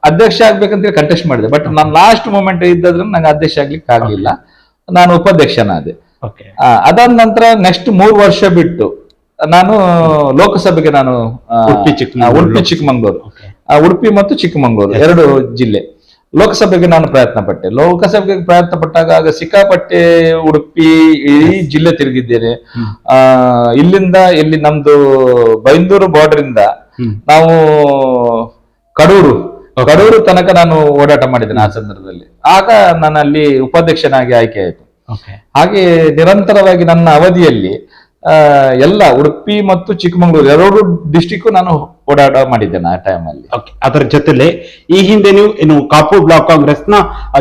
ಅಧ್ಯಕ್ಷ ಆಗ್ಬೇಕಂತ ಕಂಟೆಸ್ಟ್ ಮಾಡಿದೆ. ಬಟ್ ನಾನು ಲಾಸ್ಟ್ ಮೂಮೆಂಟ್ ಇದ್ದದ್ರಿಂದ ನಂಗೆ ಅಧ್ಯಕ್ಷ ಆಗ್ಲಿಕ್ಕೆ ಆಗ್ಲಿಲ್ಲ, ನಾನು ಉಪಾಧ್ಯಕ್ಷನಾದೆ. ಅದಾದ ನಂತರ ನೆಕ್ಸ್ಟ್ 3 ವರ್ಷ ಬಿಟ್ಟು ನಾನು ಲೋಕಸಭೆಗೆ ಉಡುಪಿ ಚಿಕ್ಕಮಂಗ್ಳೂರು, ಉಡುಪಿ ಮತ್ತು ಚಿಕ್ಕಮಂಗ್ಳೂರು 2 ಜಿಲ್ಲೆ ಲೋಕಸಭೆಗೆ ನಾನು ಪ್ರಯತ್ನ ಪಟ್ಟಾಗ ಆಗ ಸಿಕ್ಕಾಪಟ್ಟೆ ಉಡುಪಿ ಇಡೀ ಜಿಲ್ಲೆ ತಿರುಗಿದ್ದೇನೆ. ಇಲ್ಲಿ ನಮ್ದು ಬೈಂದೂರು ಬಾರ್ಡರ್ ಇಂದ ನಾವು ಕಡೂರು ತನಕ ನಾನು ಓಡಾಟ ಮಾಡಿದ್ದೇನೆ ಆ ಸಂದರ್ಭದಲ್ಲಿ. ಆಗ ನಾನು ಅಲ್ಲಿ ಉಪಾಧ್ಯಕ್ಷನಾಗಿ ಆಯ್ಕೆ ಆಯ್ತು. ಹಾಗೆ ನಿರಂತರವಾಗಿ ನನ್ನ ಅವಧಿಯಲ್ಲಿ ಎಲ್ಲ ಉಡುಪಿ ಮತ್ತು ಚಿಕ್ಕಮಗಳೂರು 2 ಡಿಸ್ಟಿಕ್ ನಾನು ಓಡಾಟ ಮಾಡಿದ್ದೇನೆ ಆ ಟೈಮ್ ಅಲ್ಲಿ. ಅದರ ಜೊತೆಲೆ ಈ ಹಿಂದೆ ನೀವು ಕಾಪು ಬ್ಲಾಕ್ ಕಾಂಗ್ರೆಸ್ನ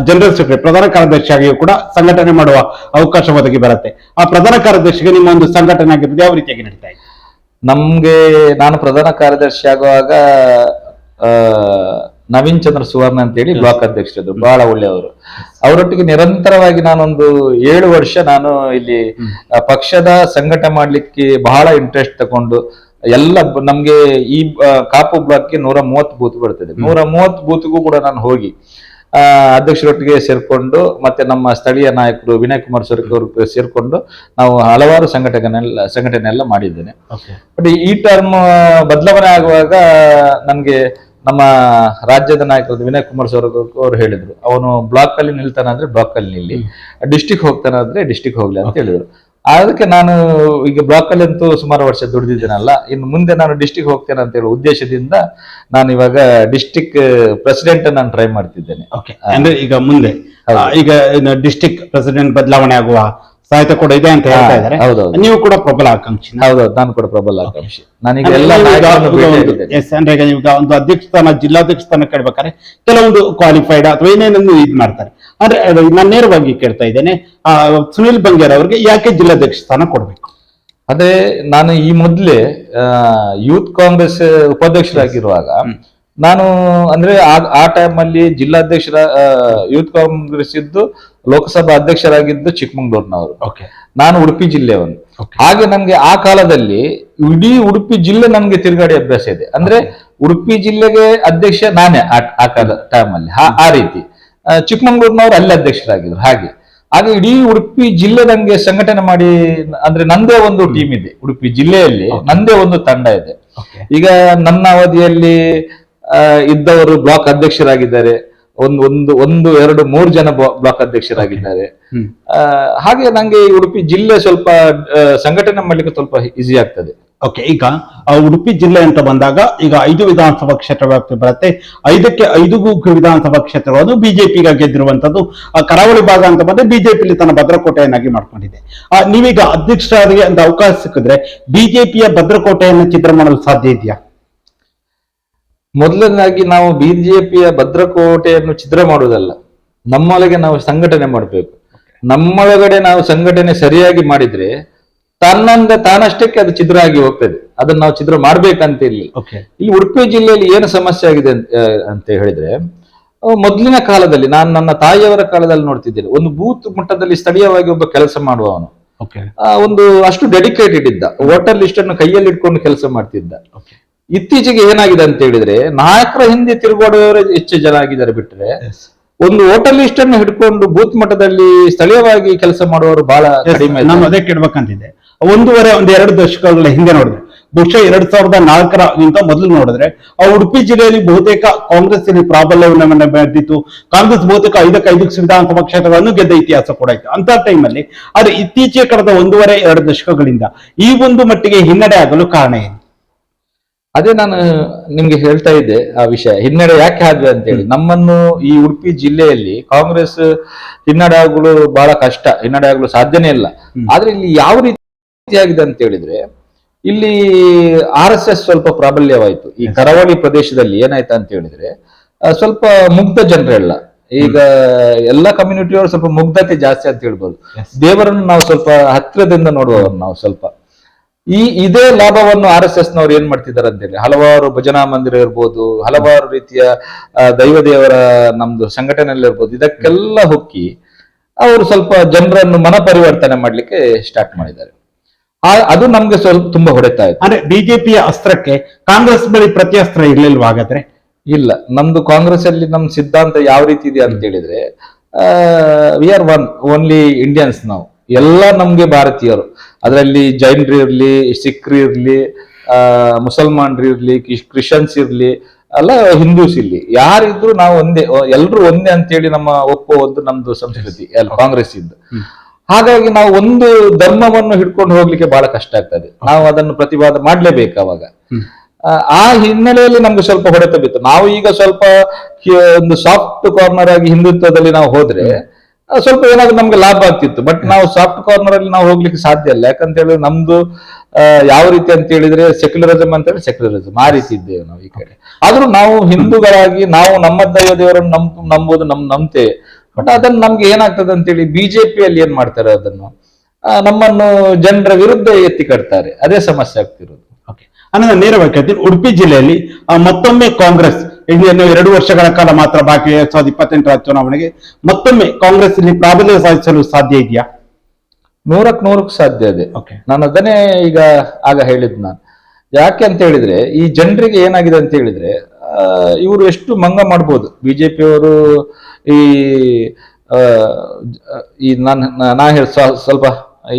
ಜನರಲ್ ಸೆಕ್ರೆಟರಿ, ಪ್ರಧಾನ ಕಾರ್ಯದರ್ಶಿಯಾಗಿಯೂ ಕೂಡ ಸಂಘಟನೆ ಮಾಡುವ ಅವಕಾಶ ಒದಗಿ ಬರುತ್ತೆ. ಆ ಪ್ರಧಾನ ಕಾರ್ಯದರ್ಶಿಗೆ ನಿಮ್ಮ ಒಂದು ಸಂಘಟನೆ ಆಗಿರೋದು ಯಾವ ರೀತಿಯಾಗಿ ನಡೀತಾ ಇದೆ? ನಾನು ಪ್ರಧಾನ ಕಾರ್ಯದರ್ಶಿ ಆಗುವಾಗ ನವೀನ್ ಚಂದ್ರ ಸುವರ್ಣ ಅಂತೇಳಿ ಬ್ಲಾಕ್ ಅಧ್ಯಕ್ಷರು, ಬಹಳ ಒಳ್ಳೆಯವರು. ಅವರೊಟ್ಟಿಗೆ ನಿರಂತರವಾಗಿ ನಾನೊಂದು 7 ವರ್ಷ ನಾನು ಇಲ್ಲಿ ಪಕ್ಷದ ಸಂಘಟನೆ ಮಾಡ್ಲಿಕ್ಕೆ ಬಹಳ ಇಂಟ್ರೆಸ್ಟ್ ತಗೊಂಡು ಎಲ್ಲ ನಮ್ಗೆ ಈ ಕಾಪು ಬ್ಲಾಕ್ಗೆ 130 ಬೂತ್ ಬರ್ತದೆ. 130 ಬೂತ್ಗೂ ಕೂಡ ನಾನು ಹೋಗಿ ಅಧ್ಯಕ್ಷರೊಟ್ಟಿಗೆ ಸೇರ್ಕೊಂಡು ಮತ್ತೆ ನಮ್ಮ ಸ್ಥಳೀಯ ನಾಯಕರು ವಿನಯ್ ಕುಮಾರ್ ಸೊರಕೆ ಅವರು ಸೇರ್ಕೊಂಡು ನಾವು ಹಲವಾರು ಸಂಘಟನೆ ಎಲ್ಲ ಮಾಡಿದ್ದೇನೆ. ಬಟ್ ಈ ಟರ್ಮ್ ಬದಲಾವಣೆ ಆಗುವಾಗ ನನ್ಗೆ ನಮ್ಮ ರಾಜ್ಯದ ನಾಯಕರು ವಿನಯ್ ಕುಮಾರ್ ಸೊರಕೆ ಅವರು ಹೇಳಿದ್ರು, ಅವನು ಬ್ಲಾಕ್ ಅಲ್ಲಿ ನಿಲ್ತಾನಂದ್ರೆ ಬ್ಲಾಕ್ ಅಲ್ಲಿ ನಿಲ್ಲಿ, ಡಿಸ್ಟಿಕ್ ಹೋಗ್ತಾನಂದ್ರೆ ಡಿಸ್ಟಿಕ್ ಹೋಗ್ಲಿ ಅಂತ ಹೇಳಿದ್ರು. ಅದಕ್ಕೆ ನಾನು ಈಗ ಬ್ಲಾಕ್ ಅಲ್ಲಿ ಅಂತೂ ಸುಮಾರು ವರ್ಷ ದುಡಿದಿದ್ದೇನಲ್ಲ, ಇನ್ನು ಮುಂದೆ ನಾನು ಡಿಸ್ಟಿಕ್ ಹೋಗ್ತೇನೆ ಅಂತ ಹೇಳುವ ಉದ್ದೇಶದಿಂದ ನಾನು ಇವಾಗ ಡಿಸ್ಟಿಕ್ ಪ್ರೆಸಿಡೆಂಟ್ ನಾನು ಟ್ರೈ ಮಾಡ್ತಿದ್ದೇನೆ. ಅಂದ್ರೆ ಈಗ ಮುಂದೆ ಈಗ ಡಿಸ್ಟಿಕ್ ಪ್ರೆಸಿಡೆಂಟ್ ಬದಲಾವಣೆ ಆಗುವ ಸಾಹಿತ್ಯ ಕೂಡ ಇದೆ ಅಂತ ಹೇಳ್ತಾ ಇದ್ದಾರೆ. ಹೌದೌದು. ನೀವು ಕೂಡ ಪ್ರಬಲ ಆಕಾಂಕ್ಷಿ. ಹೌದೌದು, ನಾನು ಕೂಡ ಪ್ರಬಲ ಆಕಾಂಕ್ಷಿ. ನಾನೀಗ ಎಲ್ಲ ನಾಯಕರನ್ನು ಭೇಟಿಯಾಗಿದ್ದೇನೆ. ಎಸ್ ಅಂದ್ರೆ ಈಗ ಒಂದು ಅಧ್ಯಕ್ಷ ಸ್ಥಾನ, ಜಿಲ್ಲಾಧ್ಯಕ್ಷ ಸ್ಥಾನ ಕೇಳ್ಬೇಕಾದ್ರೆ ಕೆಲವೊಂದು ಕ್ವಾಲಿಫೈಡ್ ಅಥವಾ ಏನೇನನ್ನು ಇದ್ ಮಾಡ್ತಾರೆ. ಅಂದ್ರೆ ನಾನು ನೇರವಾಗಿ ಕೇಳ್ತಾ ಇದ್ದೇನೆ, ಸುನಿಲ್ ಬಂಗೇರ್ ಅವರಿಗೆ ಯಾಕೆ ಜಿಲ್ಲಾಧ್ಯಕ್ಷ ಸ್ಥಾನ ಕೊಡ್ಬೇಕು? ಅದೇ, ನಾನು ಈ ಮೊದಲೇ ಯೂತ್ ಕಾಂಗ್ರೆಸ್ ಉಪಾಧ್ಯಕ್ಷರಾಗಿರುವಾಗ ನಾನು ಅಂದ್ರೆ ಆ ಟೈಮ್ ಅಲ್ಲಿ ಜಿಲ್ಲಾಧ್ಯಕ್ಷರ ಯೂತ್ ಕಾಂಗ್ರೆಸ್ ಇದ್ದು ಲೋಕಸಭಾ ಅಧ್ಯಕ್ಷರಾಗಿದ್ದು ಚಿಕ್ಕಮಂಗ್ಳೂರ್ನವರು. ನಾನು ಉಡುಪಿ ಜಿಲ್ಲೆಯವನು. ಹಾಗೆ ನಮ್ಗೆ ಆ ಕಾಲದಲ್ಲಿ ಇಡೀ ಉಡುಪಿ ಜಿಲ್ಲೆ ನಮ್ಗೆ ತಿರುಗಾಡಿ ಅಭ್ಯಾಸ ಇದೆ. ಅಂದ್ರೆ ಉಡುಪಿ ಜಿಲ್ಲೆಗೆ ಅಧ್ಯಕ್ಷ ನಾನೇ ಆ ಕಾಲ ಟೈಮ್ ಅಲ್ಲಿ. ಆ ರೀತಿ ಚಿಕ್ಕಮಂಗ್ಳೂರ್ನವರು ಅಲ್ಲಿ ಅಧ್ಯಕ್ಷರಾಗಿದ್ರು. ಹಾಗೆ ಇಡೀ ಉಡುಪಿ ಜಿಲ್ಲೆ ನಂಗೆ ಸಂಘಟನೆ ಮಾಡಿ, ಅಂದ್ರೆ ನಂದೇ ಒಂದು ಟೀಮ್ ಇದೆ ಉಡುಪಿ ಜಿಲ್ಲೆಯಲ್ಲಿ, ನಂದೇ ಒಂದು ತಂಡ ಇದೆ. ಈಗ ನನ್ನ ಅವಧಿಯಲ್ಲಿ ಇದ್ದವರು ಬ್ಲಾಕ್ ಅಧ್ಯಕ್ಷರಾಗಿದ್ದಾರೆ, ಒಂದು ಎರಡು ಮೂರು ಜನ ಬ್ಲಾಕ್ ಅಧ್ಯಕ್ಷರಾಗಿದ್ದಾರೆ. ಹಾಗೆ ನಂಗೆ ಉಡುಪಿ ಜಿಲ್ಲೆ ಸ್ವಲ್ಪ ಸಂಘಟನೆ ಮಾಡ್ಲಿಕ್ಕೆ ಸ್ವಲ್ಪ ಈಸಿ ಆಗ್ತದೆ. ಓಕೆ, ಈಗ ಉಡುಪಿ ಜಿಲ್ಲೆ ಅಂತ ಬಂದಾಗ ಈಗ 5 ವಿಧಾನಸಭಾ ಕ್ಷೇತ್ರ ವ್ಯಾಪ್ತಿ ಬರುತ್ತೆ. 5ಕ್ಕೆ 5 ವಿಧಾನಸಭಾ ಕ್ಷೇತ್ರಗಳನ್ನು ಬಿಜೆಪಿಗ ಗೆದ್ದಿರುವಂತದ್ದು. ಕರಾವಳಿ ಭಾಗ ಅಂತ ಬಂದ್ರೆ ಬಿಜೆಪಿಲಿ ತನ್ನ ಭದ್ರಕೋಟೆಯನ್ನಾಗಿ ಮಾಡ್ಕೊಂಡಿದೆ. ನೀವೀಗ ಅಧ್ಯಕ್ಷರಾಗಿ ಅಂತ ಅವಕಾಶ ಸಿಕ್ಕಿದ್ರೆ ಬಿಜೆಪಿಯ ಭದ್ರಕೋಟೆಯನ್ನು ಚಿತ್ರ ಮಾಡಲು ಸಾಧ್ಯ ಇದೆಯಾ? ಮೊದಲನೇದಾಗಿ ನಾವು ಬಿಜೆಪಿಯ ಭದ್ರಕೋಟೆಯನ್ನು ಚಿತ್ರ ಮಾಡುವುದಲ್ಲ, ನಮ್ಮೊಳಗೆ ನಾವು ಸಂಘಟನೆ ಮಾಡಬೇಕು. ನಮ್ಮೊಳಗಡೆ ನಾವು ಸಂಘಟನೆ ಸರಿಯಾಗಿ ಮಾಡಿದ್ರೆ ತಾನಷ್ಟಕ್ಕೆ ಅದು ಚಿತ್ರ ಆಗಿ ಹೋಗ್ತದೆ. ಅದನ್ನ ನಾವು ಚಿತ್ರ ಮಾಡ್ಬೇಕಂತ ಇಲ್ಲ. ಇಲ್ಲಿ ಉಡುಪಿ ಜಿಲ್ಲೆಯಲ್ಲಿ ಏನು ಸಮಸ್ಯೆ ಆಗಿದೆ ಅಂತ ಹೇಳಿದ್ರೆ, ಮೊದಲಿನ ಕಾಲದಲ್ಲಿ ನಾನು ನನ್ನ ತಾಯಿಯವರ ಕಾಲದಲ್ಲಿ ನೋಡ್ತಿದ್ದೇನೆ, ಒಂದು ಬೂತ್ ಮಟ್ಟದಲ್ಲಿ ಸ್ಥಳೀಯವಾಗಿ ಒಬ್ಬ ಕೆಲಸ ಮಾಡುವವನು ಒಂದು ಅಷ್ಟು ಡೆಡಿಕೇಟೆಡ್ ಇದ್ದ, ವೋಟರ್ ಲಿಸ್ಟ್ ಅನ್ನು ಕೈಯಲ್ಲಿ ಇಟ್ಕೊಂಡು ಕೆಲಸ ಮಾಡ್ತಿದ್ದ. ಇತ್ತೀಚೆಗೆ ಏನಾಗಿದೆ ಅಂತ ಹೇಳಿದ್ರೆ, ನಾಯಕರ ಹಿಂದೆ ತಿರುಗಾಡುವವರು ಹೆಚ್ಚು ಜನ ಆಗಿದ್ದಾರೆ ಬಿಟ್ರೆ, ಒಂದು ವೋಟರ್ ಲಿಸ್ಟ್ ಅನ್ನು ಹಿಡ್ಕೊಂಡು ಬೂತ್ ಮಟ್ಟದಲ್ಲಿ ಸ್ಥಳೀಯವಾಗಿ ಕೆಲಸ ಮಾಡುವವರು ಬಹಳ ಕಡಿಮೆ. ನಾನು ಅದೇ ಕೇಳ್ಬೇಕಂತಿದ್ದೆ. 1.5-2 ದಶಕಗಳ ಹಿಂದೆ ನೋಡಿದ್ರೆ, ಬಹುಶಃ 2004ಗಿಂತ ಮೊದಲು ನೋಡಿದ್ರೆ ಉಡುಪಿ ಜಿಲ್ಲೆಯಲ್ಲಿ ಬಹುತೇಕ ಕಾಂಗ್ರೆಸ್ ಪ್ರಾಬಲ್ಯವನ್ನು ಬೆಳೆದಿತ್ತು. ಕಾಂಗ್ರೆಸ್ ಬಹುತೇಕ 5ಕ್ಕೆ 5 ವಿಧಾನಸಭಾ ಕ್ಷೇತ್ರಗಳನ್ನು ಗೆದ್ದ ಇತಿಹಾಸ ಕೂಡ ಇತ್ತು ಅಂತ ಟೈಮಲ್ಲಿ. ಆದ್ರೆ ಇತ್ತೀಚೆಗೆ ಕಳೆದ 1.5-2 ದಶಕಗಳಿಂದ ಈ ಒಂದು ಮಟ್ಟಿಗೆ ಹಿನ್ನಡೆ ಆಗಲು ಕಾರಣ ಏನು? ಅದೇ ನಾನು ನಿಮ್ಗೆ ಹೇಳ್ತಾ ಇದ್ದೆ ಆ ವಿಷಯ, ಹಿನ್ನಡೆ ಯಾಕೆ ಆದ್ವಿ ಅಂತ ಹೇಳಿ. ನಮ್ಮನ್ನು ಈ ಉಡುಪಿ ಜಿಲ್ಲೆಯಲ್ಲಿ ಕಾಂಗ್ರೆಸ್ ಹಿನ್ನಡೆ ಆಗಲು ಬಹಳ ಕಷ್ಟ, ಹಿನ್ನಡೆ ಆಗಲು ಸಾಧ್ಯನೇ ಇಲ್ಲ. ಆದ್ರೆ ಇಲ್ಲಿ ಯಾವ ರೀತಿ ಆಗಿದೆ ಅಂತ ಹೇಳಿದ್ರೆ, ಇಲ್ಲಿ RSS ಸ್ವಲ್ಪ ಪ್ರಾಬಲ್ಯವಾಯಿತು. ಈ ಕರಾವಳಿ ಪ್ರದೇಶದಲ್ಲಿ ಏನಾಯ್ತು ಅಂತ ಹೇಳಿದ್ರೆ, ಸ್ವಲ್ಪ ಮುಗ್ಧ ಜನರೆಲ್ಲ, ಈಗ ಎಲ್ಲ ಕಮ್ಯುನಿಟಿಯವರು ಸ್ವಲ್ಪ ಮುಗ್ಧತೆ ಜಾಸ್ತಿ ಅಂತ ಹೇಳ್ಬೋದು. ದೇವರನ್ನು ನಾವು ಸ್ವಲ್ಪ ಹತ್ತಿರದಿಂದ ನೋಡುವವರು ನಾವು ಸ್ವಲ್ಪ. ಇದೇ ಲಾಭವನ್ನು RSS ನವರು ಏನ್ ಮಾಡ್ತಿದ್ದಾರೆ ಅಂತ ಹೇಳಿ, ಹಲವಾರು ಭಜನಾ ಮಂದಿರ ಇರ್ಬೋದು, ಹಲವಾರು ರೀತಿಯ ದೈವ ದೇವರ ನಮ್ದು ಸಂಘಟನೆಯಲ್ಲಿ ಇರ್ಬೋದು, ಇದಕ್ಕೆಲ್ಲ ಹೊಕ್ಕಿ ಅವರು ಸ್ವಲ್ಪ ಜನರನ್ನು ಮನ ಪರಿವರ್ತನೆ ಮಾಡ್ಲಿಕ್ಕೆ ಸ್ಟಾರ್ಟ್ ಮಾಡಿದ್ದಾರೆ. ಅದು ನಮ್ಗೆ ಸ್ವಲ್ಪ ತುಂಬಾ ಹೊಡೆತಾ ಇದೆ. ಅಂದ್ರೆ ಬಿಜೆಪಿಯ ಅಸ್ತ್ರಕ್ಕೆ ಕಾಂಗ್ರೆಸ್ ಬಳಿ ಪ್ರತಿ ಅಸ್ತ್ರ ಇರ್ಲಿಲ್ವಾ? ಹಾಗಾದ್ರೆ ಇಲ್ಲ, ನಮ್ದು ಕಾಂಗ್ರೆಸ್ ಅಲ್ಲಿ ನಮ್ ಸಿದ್ಧಾಂತ ಯಾವ ರೀತಿ ಇದೆ ಅಂತ ಹೇಳಿದ್ರೆ, ವಿ ಆರ್ ಓನ್ಲಿ ಇಂಡಿಯನ್ಸ್. ನಾವು ಎಲ್ಲ ನಮ್ಗೆ ಭಾರತೀಯರು. ಅದರಲ್ಲಿ ಜೈನರು ಇರ್ಲಿ, ಸಿಖ್ರು ಇರ್ಲಿ, ಮುಸಲ್ಮಾನರು ಇರ್ಲಿ, ಕ್ರಿಶ್ಚಿಯನ್ಸ್ ಇರ್ಲಿ, ಅಲ್ಲ ಹಿಂದೂಸ್ ಇರ್ಲಿ, ಯಾರಿದ್ರು ನಾವು ಒಂದೇ, ಎಲ್ರು ಒಂದೇ ಅಂತೇಳಿ ನಮ್ಮ ಒಂದು ನಮ್ದು ಸಂಸ್ಕೃತಿ ಕಾಂಗ್ರೆಸ್ ಇದ್ದು. ಹಾಗಾಗಿ ನಾವು ಒಂದು ಧರ್ಮವನ್ನು ಹಿಡ್ಕೊಂಡು ಹೋಗ್ಲಿಕ್ಕೆ ಬಹಳ ಕಷ್ಟ ಆಗ್ತದೆ. ನಾವು ಅದನ್ನು ಪ್ರತಿವಾದ ಮಾಡ್ಲೇಬೇಕು. ಅವಾಗ ಆ ಹಿನ್ನೆಲೆಯಲ್ಲಿ ನಮ್ಗೆ ಸ್ವಲ್ಪ ಹೊಡೆತ ಬಿತ್ತು. ನಾವು ಈಗ ಸ್ವಲ್ಪ ಒಂದು ಸಾಫ್ಟ್ ಕಾರ್ನರ್ ಆಗಿ ಹಿಂದುತ್ವದಲ್ಲಿ ನಾವು ಹೋದ್ರೆ ಸ್ವಲ್ಪ ಏನಾದ್ರು ನಮ್ಗೆ ಲಾಭ ಆಗ್ತಿತ್ತು. ಬಟ್ ನಾವು ಸಾಫ್ಟ್ ಕಾರ್ನರ್ ಅಲ್ಲಿ ನಾವು ಹೋಗ್ಲಿಕ್ಕೆ ಸಾಧ್ಯ ಇಲ್ಲ. ಯಾಕಂತ ಹೇಳಿದ್ರೆ ನಮ್ದು ಯಾವ ರೀತಿ ಅಂತ ಹೇಳಿದ್ರೆ ಸೆಕ್ಯುಲರಿಸಮ್ ಅಂತ ಹೇಳಿ ಸೆಕ್ಯುಲರಿಸಮ್ ಆ ರೀತಿ ಇದ್ದೇವೆ ನಾವು ಈ ಕಡೆ. ಆದ್ರೂ ನಾವು ಹಿಂದೂಗಳಾಗಿ ನಾವು ನಮ್ಮ ದೈವ ದೇವರನ್ನು ನಂಬುದು ನಂಬ್ತೇವೆ. ಬಟ್ ಅದನ್ನ ನಮ್ಗೆ ಏನಾಗ್ತದೆ ಅಂತೇಳಿ ಬಿಜೆಪಿಯಲ್ಲಿ ಏನ್ ಮಾಡ್ತಾರೆ, ಅದನ್ನು ನಮ್ಮನ್ನು ಜನರ ವಿರುದ್ಧ ಎತ್ತಿ ಕಟ್ತಾರೆ. ಅದೇ ಸಮಸ್ಯೆ ಆಗ್ತಿರೋದು. ನಾನು ನೇರವಾಗಿ ಹೇಳ್ತೀನಿ, ಉಡುಪಿ ಜಿಲ್ಲೆಯಲ್ಲಿ ಮತ್ತೊಮ್ಮೆ ಕಾಂಗ್ರೆಸ್ ಇನ್ನು 2 ವರ್ಷಗಳ ಕಾಲ ಮಾತ್ರ ಬಾಕಿ 2028ರ ಚುನಾವಣೆಗೆ ಮತ್ತೊಮ್ಮೆ ಕಾಂಗ್ರೆಸ್ ಇಲ್ಲಿ ಪ್ರಾಬಲ್ಯ ಸಾಧಿಸಲು ಸಾಧ್ಯ ಇದೆಯಾ? 100% ಸಾಧ್ಯ ಇದೆ. ನಾನು ಅದನ್ನೇ ಈಗ ಆಗ ಹೇಳಿದ್ ನಾನು. ಯಾಕೆ ಅಂತ ಹೇಳಿದ್ರೆ, ಈ ಜನರಿಗೆ ಏನಾಗಿದೆ ಅಂತ ಹೇಳಿದ್ರೆ, ಇವರು ಎಷ್ಟು ಮಂಗ ಮಾಡ್ಬೋದು ಬಿಜೆಪಿಯವರು. ನಾ ಸ್ವಲ್ಪ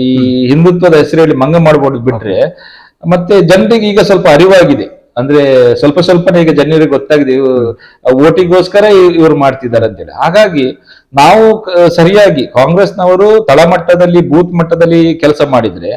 ಈ ಹಿಂದುತ್ವದ ಹೆಸರಲ್ಲಿ ಮಂಗ ಮಾಡ್ಬೋದು ಬಿಟ್ರೆ, ಮತ್ತೆ ಜನರಿಗೆ ಈಗ ಸ್ವಲ್ಪ ಅರಿವಾಗಿದೆ. ಅಂದ್ರೆ ಸ್ವಲ್ಪನೇ ಈಗ ಜನರಿಗೆ ಗೊತ್ತಾಗಿದೆ, ಓಟಿಗೋಸ್ಕರ ಇವ್ರು ಮಾಡ್ತಿದ್ದಾರೆ ಅಂತೇಳಿ. ಹಾಗಾಗಿ ನಾವು ಸರಿಯಾಗಿ ಕಾಂಗ್ರೆಸ್ನವರು ತಳಮಟ್ಟದಲ್ಲಿ ಬೂತ್ ಮಟ್ಟದಲ್ಲಿ ಕೆಲಸ ಮಾಡಿದ್ರೆ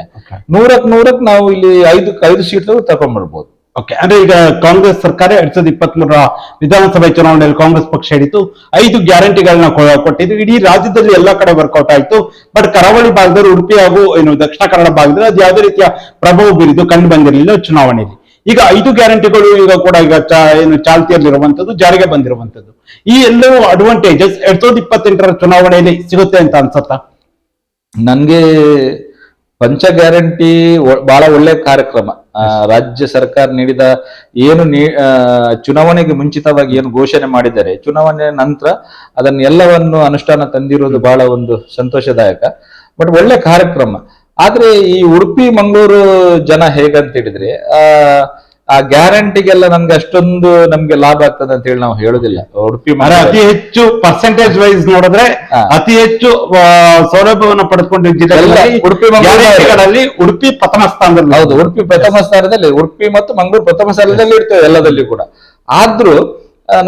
100ಕ್ಕೆ ನಾವು ಇಲ್ಲಿ 5 ಸೀಟ್ ತಗೊಂಡ್ಬರ್ಬೋದು. ಓಕೆ, ಅಂದ್ರೆ ಈಗ ಕಾಂಗ್ರೆಸ್ ಸರ್ಕಾರ 2023 ವಿಧಾನಸಭೆ ಚುನಾವಣೆಯಲ್ಲಿ ಕಾಂಗ್ರೆಸ್ ಪಕ್ಷ ಹಿಡಿತು 5 ಗ್ಯಾರಂಟಿಗಳನ್ನ ಕೊಟ್ಟಿದ್ದು. ಇಡೀ ರಾಜ್ಯದಲ್ಲಿ ಎಲ್ಲಾ ಕಡೆ ವರ್ಕೌಟ್ ಆಯ್ತು. ಬಟ್ ಕರಾವಳಿ ಭಾಗದಲ್ಲಿ, ಉಡುಪಿ ಹಾಗೂ ದಕ್ಷಿಣ ಕನ್ನಡ ಭಾಗದಲ್ಲಿ ಅದು ಯಾವುದೇ ರೀತಿಯ ಪ್ರಭಾವ ಬೀರಿದ್ದು ಕಂಡು ಬಂದಿರಲಿಲ್ಲ ಚುನಾವಣೆಯಲ್ಲಿ. ಈಗ 5 ಗ್ಯಾರಂಟಿಗಳು ಈಗ ಕೂಡ ಈಗ ಚಾಲ್ತಿಯಲ್ಲಿರುವಂತದ್ದು, ಜಾರಿಗೆ ಬಂದಿರುವಂತದ್ದು, ಈ ಎಲ್ಲವೂ ಅಡ್ವಾಂಟೇಜಸ್ 2028 ಚುನಾವಣೆಯಲ್ಲಿ ಸಿಗುತ್ತೆ ಅಂತ ಅನ್ಸುತ್ತಾ? ನನ್ಗೆ ಪಂಚ ಗ್ಯಾರಂಟಿ ಬಹಳ ಒಳ್ಳೆ ಕಾರ್ಯಕ್ರಮ. ರಾಜ್ಯ ಸರ್ಕಾರ ನೀಡಿದ ಏನು ಚುನಾವಣೆಗೆ ಮುಂಚಿತವಾಗಿ ಏನು ಘೋಷಣೆ ಮಾಡಿದ್ದಾರೆ, ಚುನಾವಣೆ ನಂತರ ಅದನ್ನ ಎಲ್ಲವನ್ನು ಅನುಷ್ಠಾನ ತಂದಿರುವುದು ಬಹಳ ಒಂದು ಸಂತೋಷದಾಯಕ. ಬಟ್ ಒಳ್ಳೆ ಕಾರ್ಯಕ್ರಮ. ಆದ್ರೆ ಈ ಉಡುಪಿ ಮಂಗಳೂರು ಜನ ಹೇಗಂತ ಹೇಳಿದ್ರೆ ಆ ಗ್ಯಾರಂಟಿಗೆಲ್ಲ ನಮ್ಗೆ ಅಷ್ಟೊಂದು ನಮ್ಗೆ ಲಾಭ ಆಗ್ತದೆ ಅಂತ ಹೇಳಿ ನಾವು ಹೇಳುದಿಲ್ಲ. ಉಡುಪಿ ಅತಿ ಹೆಚ್ಚು ಪರ್ಸೆಂಟೇಜ್ ವೈಸ್ ನೋಡಿದ್ರೆ ಅತಿ ಹೆಚ್ಚು ಸೌಲಭ್ಯವನ್ನು ಪಡೆದುಕೊಂಡಿದ್ದ ಜಿಲ್ಲೆಗಳಲ್ಲಿ ಉಡುಪಿ ಮಂಗಳೂರಲ್ಲಿ ಉಡುಪಿ ಪ್ರಥಮ ಸ್ಥಾನದಲ್ಲಿ. ಹೌದು, ಉಡುಪಿ ಪ್ರಥಮ ಸ್ಥಾನದಲ್ಲಿ, ಉಡುಪಿ ಮತ್ತು ಮಂಗಳೂರು ಪ್ರಥಮ ಸ್ಥಾನದಲ್ಲಿ ಇರ್ತೇವೆ ಎಲ್ಲದಲ್ಲಿ ಕೂಡ. ಆದ್ರೂ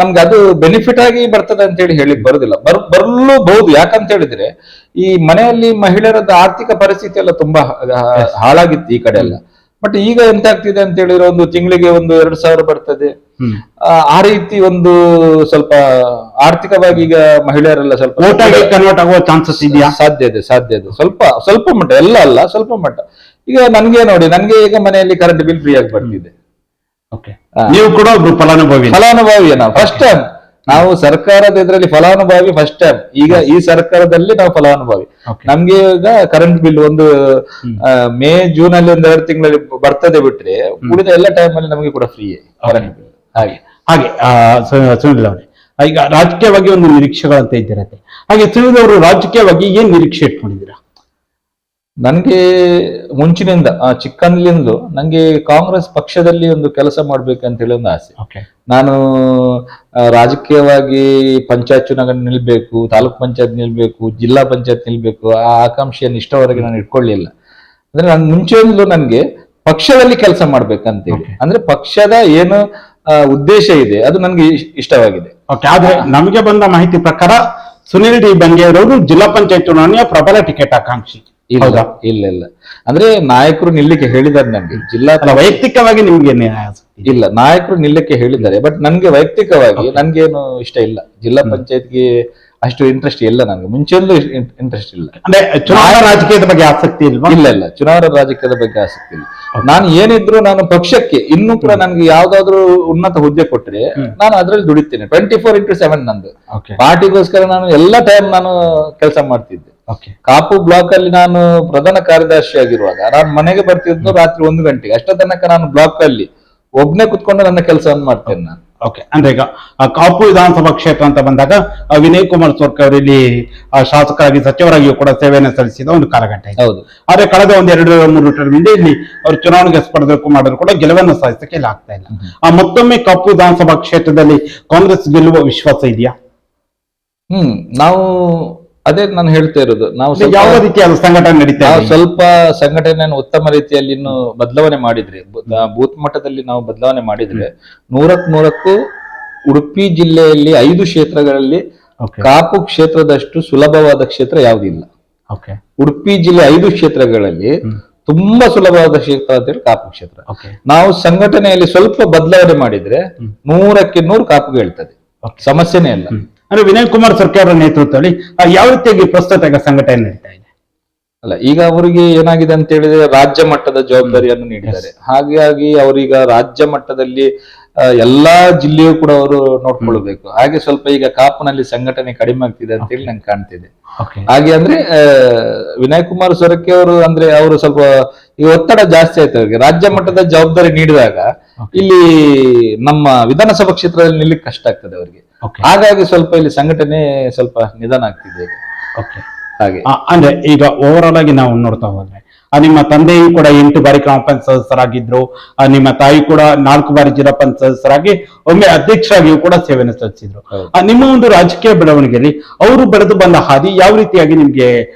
ನಮ್ಗೆ ಅದು ಬೆನಿಫಿಟ್ ಆಗಿ ಬರ್ತದೆ ಅಂತ ಹೇಳಿ ಬರುದಿಲ್ಲ. ಬರಲೂಬಹುದು. ಯಾಕಂತ ಹೇಳಿದ್ರೆ ಈ ಮನೆಯಲ್ಲಿ ಮಹಿಳೆಯರದ ಆರ್ಥಿಕ ಪರಿಸ್ಥಿತಿ ಎಲ್ಲ ತುಂಬಾ ಹಾಳಾಗಿತ್ತು ಈ ಕಡೆ ಎಲ್ಲ. ಬಟ್ ಈಗ ಎಂತ ಆಗ್ತಿದೆ ಅಂತ ಹೇಳಿದ್ರೆ ಒಂದು ತಿಂಗಳಿಗೆ 2,000 ಬರ್ತದೆ. ಆ ರೀತಿ ಒಂದು ಸ್ವಲ್ಪ ಆರ್ಥಿಕವಾಗಿ ಈಗ ಮಹಿಳೆಯರೆಲ್ಲ ಸ್ವಲ್ಪ ಕನ್ವರ್ಟ್ ಆಗುವ ಚಾನ್ಸಸ್ ಇದೆಯಾ? ಸಾಧ್ಯ ಇದೆ. ಸ್ವಲ್ಪ ಮಟ್ಟ, ಎಲ್ಲ ಅಲ್ಲ, ಸ್ವಲ್ಪ ಮಟ್ಟ. ಈಗ ನನ್ಗೆ ನೋಡಿ, ನನ್ಗೆ ಈಗ ಮನೆಯಲ್ಲಿ ಕರೆಂಟ್ ಬಿಲ್ ಫ್ರೀ ಆಗಿ ಬರ್ತಿದೆ. ನೀವು ಕೂಡ ಒಬ್ರು ಫಲಾನುಭವಿ ನಾವು ಫಸ್ಟ್ ಟೈಮ್ ನಾವು ಸರ್ಕಾರದ ಇದರಲ್ಲಿ ಫಲಾನುಭವಿ ಫಸ್ಟ್ ಟೈಮ್. ಈಗ ಈ ಸರ್ಕಾರದಲ್ಲಿ ನಾವು ಫಲಾನುಭವಿ. ನಮ್ಗೆ ಈಗ ಕರೆಂಟ್ ಬಿಲ್ ಒಂದು ಮೇ ಜೂನ್ ಅಲ್ಲಿ 2 ತಿಂಗಳಲ್ಲಿ ಬರ್ತದೆ ಬಿಟ್ರೆ ಉಳಿದ ಎಲ್ಲ ಟೈಮ್ ಅಲ್ಲಿ ನಮಗೆ ಕೂಡ ಫ್ರೀ ಕರೆಂಟ್ ಬಿಲ್. ಹಾಗೆ ಸುನಿಲ್ ಅವರೇ, ಈಗ ರಾಜಕೀಯವಾಗಿ ಒಂದು ನಿರೀಕ್ಷೆಗಳಂತ ಇದ್ದಿರತ್ತೆ. ಹಾಗೆ ಸುನಿಲ್ ಅವರು ರಾಜಕೀಯವಾಗಿ ಏನ್ ನಿರೀಕ್ಷೆ ಇಟ್ಕೊಂಡಿದ್ದೀರಾ? ನನ್ಗೆ ಮುಂಚಿನಿಂದ ಚಿಕ್ಕಂದ್ಲಿಂದಲೂ ನಂಗೆ ಕಾಂಗ್ರೆಸ್ ಪಕ್ಷದಲ್ಲಿ ಒಂದು ಕೆಲಸ ಮಾಡ್ಬೇಕಂತ ಹೇಳಿ ಒಂದು ಆಸೆ. ನಾನು ರಾಜಕೀಯವಾಗಿ ಪಂಚಾಯತ್ ಚುನಾವಣೆ ನಿಲ್ಬೇಕು, ತಾಲೂಕ್ ಪಂಚಾಯತ್ ನಿಲ್ಬೇಕು, ಜಿಲ್ಲಾ ಪಂಚಾಯತ್ ನಿಲ್ಬೇಕು, ಆ ಆಕಾಂಕ್ಷೆಯನ್ನು ಇಷ್ಟವರೆಗೆ ನಾನು ಇಟ್ಕೊಳ್ಳಿಲ್ಲ. ಅಂದ್ರೆ ನನ್ ಮುಂಚೆಯಿಂದಲೂ ನನ್ಗೆ ಪಕ್ಷದಲ್ಲಿ ಕೆಲಸ ಮಾಡ್ಬೇಕಂತೇಳಿ, ಅಂದ್ರೆ ಪಕ್ಷದ ಏನು ಉದ್ದೇಶ ಇದೆ ಅದು ನನ್ಗೆ ಇಷ್ಟವಾಗಿದೆ. ಆದ್ರೆ ನಮಗೆ ಬಂದ ಮಾಹಿತಿ ಪ್ರಕಾರ ಸುನಿಲ್ ಡಿ ಬಂಗೇರವರು ಜಿಲ್ಲಾ ಪಂಚಾಯತ್ ಚುನಾವಣೆಯ ಪ್ರಬಲ ಟಿಕೆಟ್ ಆಕಾಂಕ್ಷಿ. ಇಲ್ಲ ಅಂದ್ರೆ ನಾಯಕರು ನಿಲ್ಲಿಕ್ಕೆ ಹೇಳಿದ್ದಾರೆ ನನ್ಗೆ. ಜಿಲ್ಲಾ ವೈಯಕ್ತಿಕವಾಗಿ ನಿಮ್ಗೆ ಇಲ್ಲ, ನಾಯಕರು ನಿಲ್ಲಕ್ಕೆ ಹೇಳಿದ್ದಾರೆ. ಬಟ್ ನನ್ಗೆ ವೈಯಕ್ತಿಕವಾಗಿ ನನ್ಗೇನು ಇಷ್ಟ ಇಲ್ಲ. ಜಿಲ್ಲಾ ಪಂಚಾಯತ್ಗೆ ಅಷ್ಟು ಇಂಟ್ರೆಸ್ಟ್ ಇಲ್ಲ ನನ್ಗೆ, ಮುಂಚೆಂದೂ ಇಂಟ್ರೆಸ್ಟ್ ಇಲ್ಲ. ಅಂದ್ರೆ ಚುನಾವಣಾ ರಾಜಕೀಯದ ಬಗ್ಗೆ ಆಸಕ್ತಿ ಇಲ್ಲ? ಇಲ್ಲ, ಚುನಾವಣಾ ರಾಜಕೀಯದ ಬಗ್ಗೆ ಆಸಕ್ತಿ ಇಲ್ಲ. ನಾನು ಏನಿದ್ರು ನಾನು ಪಕ್ಷಕ್ಕೆ ಇನ್ನೂ ಕೂಡ ನನ್ಗೆ ಯಾವ್ದಾದ್ರು ಉನ್ನತ ಹುದ್ದೆ ಕೊಟ್ರೆ ನಾನು ಅದ್ರಲ್ಲಿ ದುಡಿತೇನೆ. 24x7 ನಂದು. ಪಾರ್ಟಿಗೋಸ್ಕರ ನಾನು ಎಲ್ಲಾ ಟೈಮ್ ನಾನು ಕೆಲಸ ಮಾಡ್ತಿದ್ದೆ. ಕಾಪು ಬ್ಲಾಕ್ ಅಲ್ಲಿ ನಾನು ಪ್ರಧಾನ ಕಾರ್ಯದರ್ಶಿ ಆಗಿರುವಾಗ ನಾನು ಮನೆಗೆ ಬರ್ತಿದ್ದು ರಾತ್ರಿ 1 ಗಂಟೆಗೆ. ಅಷ್ಟ ತನಕ ನಾನು ಬ್ಲಾಕ್ ಅಲ್ಲಿ ಒಬ್ನೇ ಕುತ್ಕೊಂಡು ನನ್ನ ಕೆಲಸವನ್ನು ಮಾಡ್ತೇನೆ ನಾನು. ಅಂದ್ರೆ ಈಗ ಕಾಪು ವಿಧಾನಸಭಾ ಕ್ಷೇತ್ರ ಅಂತ ಬಂದಾಗ ವಿನಯ್ ಕುಮಾರ್ ಸೋರ್ಕೆ ಅವರು ಇಲ್ಲಿ ಶಾಸಕರಾಗಿ, ಸಚಿವರಾಗಿಯೂ ಕೂಡ ಸೇವೆಯನ್ನು ಸಲ್ಲಿಸಿದ ಒಂದು ಕಾಲಘಟ್ಟ ಇದೆ. ಹೌದು. ಆದ್ರೆ ಕಳೆದ 2-3 ಟರ್ಮ್ ಹಿಂದೆ ಇಲ್ಲಿ ಅವರು ಚುನಾವಣೆಗೆ ಸ್ಪರ್ಧೆ ಮಾಡಿದ್ರು ಕೂಡ ಗೆಲುವನ್ನು ಸಾಧಿಸಕ್ಕೆ ಇಲ್ಲ ಆಗ್ತಾ ಇಲ್ಲ. ಮತ್ತೊಮ್ಮೆ ಕಾಪು ವಿಧಾನಸಭಾ ಕ್ಷೇತ್ರದಲ್ಲಿ ಕಾಂಗ್ರೆಸ್ ಗೆಲ್ಲುವ ವಿಶ್ವಾಸ ಇದೆಯಾ? ನಾವು ಅದೇ ನಾನು ಹೇಳ್ತಾ ಇರೋದು, ನಾವು ಯಾವ ರೀತಿಯಾದ ಸಂಘಟನೆ ನಡೀತಾ ಇದೆ? ಸ್ವಲ್ಪ ಸಂಘಟನೆಯನ್ನು ಉತ್ತಮ ರೀತಿಯಲ್ಲಿ ಇನ್ನು ಬದಲಾವಣೆ ಮಾಡಿದ್ರೆ, ಬೂತ್ ಮಟ್ಟದಲ್ಲಿ ನಾವು ಬದಲಾವಣೆ ಮಾಡಿದ್ರೆ 100ಕ್ಕೂ ಉಡುಪಿ ಜಿಲ್ಲೆಯಲ್ಲಿ 5 ಕ್ಷೇತ್ರಗಳಲ್ಲಿ ಕಾಪು ಕ್ಷೇತ್ರದಷ್ಟು ಸುಲಭವಾದ ಕ್ಷೇತ್ರ ಯಾವುದಿಲ್ಲ. ಉಡುಪಿ ಜಿಲ್ಲೆ 5 ಕ್ಷೇತ್ರಗಳಲ್ಲಿ ತುಂಬಾ ಸುಲಭವಾದ ಕ್ಷೇತ್ರ ಅಂತ ಹೇಳಿ ಕಾಪು ಕ್ಷೇತ್ರ. ನಾವು ಸಂಘಟನೆಯಲ್ಲಿ ಸ್ವಲ್ಪ ಬದಲಾವಣೆ ಮಾಡಿದ್ರೆ 100ಕ್ಕೆ 100 ಕಾಪುಗೆ ಹೇಳ್ತದೆ, ಸಮಸ್ಯೆನೇ ಇಲ್ಲ. ಅಂದ್ರೆ ವಿನಯ್ ಕುಮಾರ್ ಸರ್ಕಾರ ಅವರ ನೇತೃತ್ವದಲ್ಲಿ ಯಾವ ರೀತಿಯಾಗಿ ಪ್ರಸ್ತುತ ಸಂಘಟನೆ ನಡೀತಾ ಇದೆ? ಅಲ್ಲ, ಈಗ ಅವರಿಗೆ ಏನಾಗಿದೆ ಅಂತ ಹೇಳಿದ್ರೆ ರಾಜ್ಯ ಮಟ್ಟದ ಜವಾಬ್ದಾರಿಯನ್ನು ನೀಡಿದ್ದಾರೆ. ಹಾಗಾಗಿ ಅವರೀಗ ರಾಜ್ಯ ಮಟ್ಟದಲ್ಲಿ ಎಲ್ಲಾ ಜಿಲ್ಲೆಯೂ ಕೂಡ ಅವರು ನೋಡ್ಕೊಳ್ಬೇಕು. ಹಾಗೆ ಸ್ವಲ್ಪ ಈಗ ಕಾಪುನಲ್ಲಿ ಸಂಘಟನೆ ಕಡಿಮೆ ಆಗ್ತಿದೆ ಅಂತ ಹೇಳಿ ನಂಗೆ ಕಾಣ್ತಿದೆ. ಹಾಗೆ ಅಂದ್ರೆ ವಿನಯ್ ಕುಮಾರ್ ಸೊರಕೆ ಅವರು ಅಂದ್ರೆ ಅವರು ಸ್ವಲ್ಪ ಈ ಒತ್ತಡ ಜಾಸ್ತಿ ಆಯ್ತು ಅವ್ರಿಗೆ. ರಾಜ್ಯ ಮಟ್ಟದ ಜವಾಬ್ದಾರಿ ನೀಡಿದಾಗ ಇಲ್ಲಿ ನಮ್ಮ ವಿಧಾನಸಭಾ ಕ್ಷೇತ್ರದಲ್ಲಿ ನಿಲ್ಲಿಕ್ಕೆ ಕಷ್ಟ ಆಗ್ತದೆ ಅವರಿಗೆ. ಹಾಗಾಗಿ ಸ್ವಲ್ಪ ಇಲ್ಲಿ ಸಂಘಟನೆ ಸ್ವಲ್ಪ ನಿಧಾನ ಆಗ್ತಿದೆ ಹಾಗೆ. ಅಂದ್ರೆ ಈಗ ಓವರ್ ಆಲ್ ಆಗಿ ನಾವು ನೋಡ್ತಾ ಹೋದ್ರೆ ನಿಮ್ಮ ತಂದೆಯು ಕೂಡ 8 ಬಾರಿ ಗ್ರಾಮ ಪಂಚಾಯತ್ ಸದಸ್ಯರಾಗಿದ್ರು, ನಿಮ್ಮ ತಾಯಿ ಕೂಡ 4 ಬಾರಿ ಜಿಲ್ಲಾ ಪಂಚಾಯತ್ ಸದಸ್ಯರಾಗಿ ಒಮ್ಮೆ ಅಧ್ಯಕ್ಷರಾಗಿಯೂ ಕೂಡ ಸೇವೆಯನ್ನು ಸಲ್ಲಿಸಿದ್ರು. ನಿಮ್ಮ ಒಂದು ರಾಜಕೀಯ ಬೆಳವಣಿಗೆಯಲ್ಲಿ ಅವರು ಬೆಳೆದು ಬಂದ ಹಾದಿ ಯಾವ ರೀತಿಯಾಗಿ ನಿಮ್ಗೆ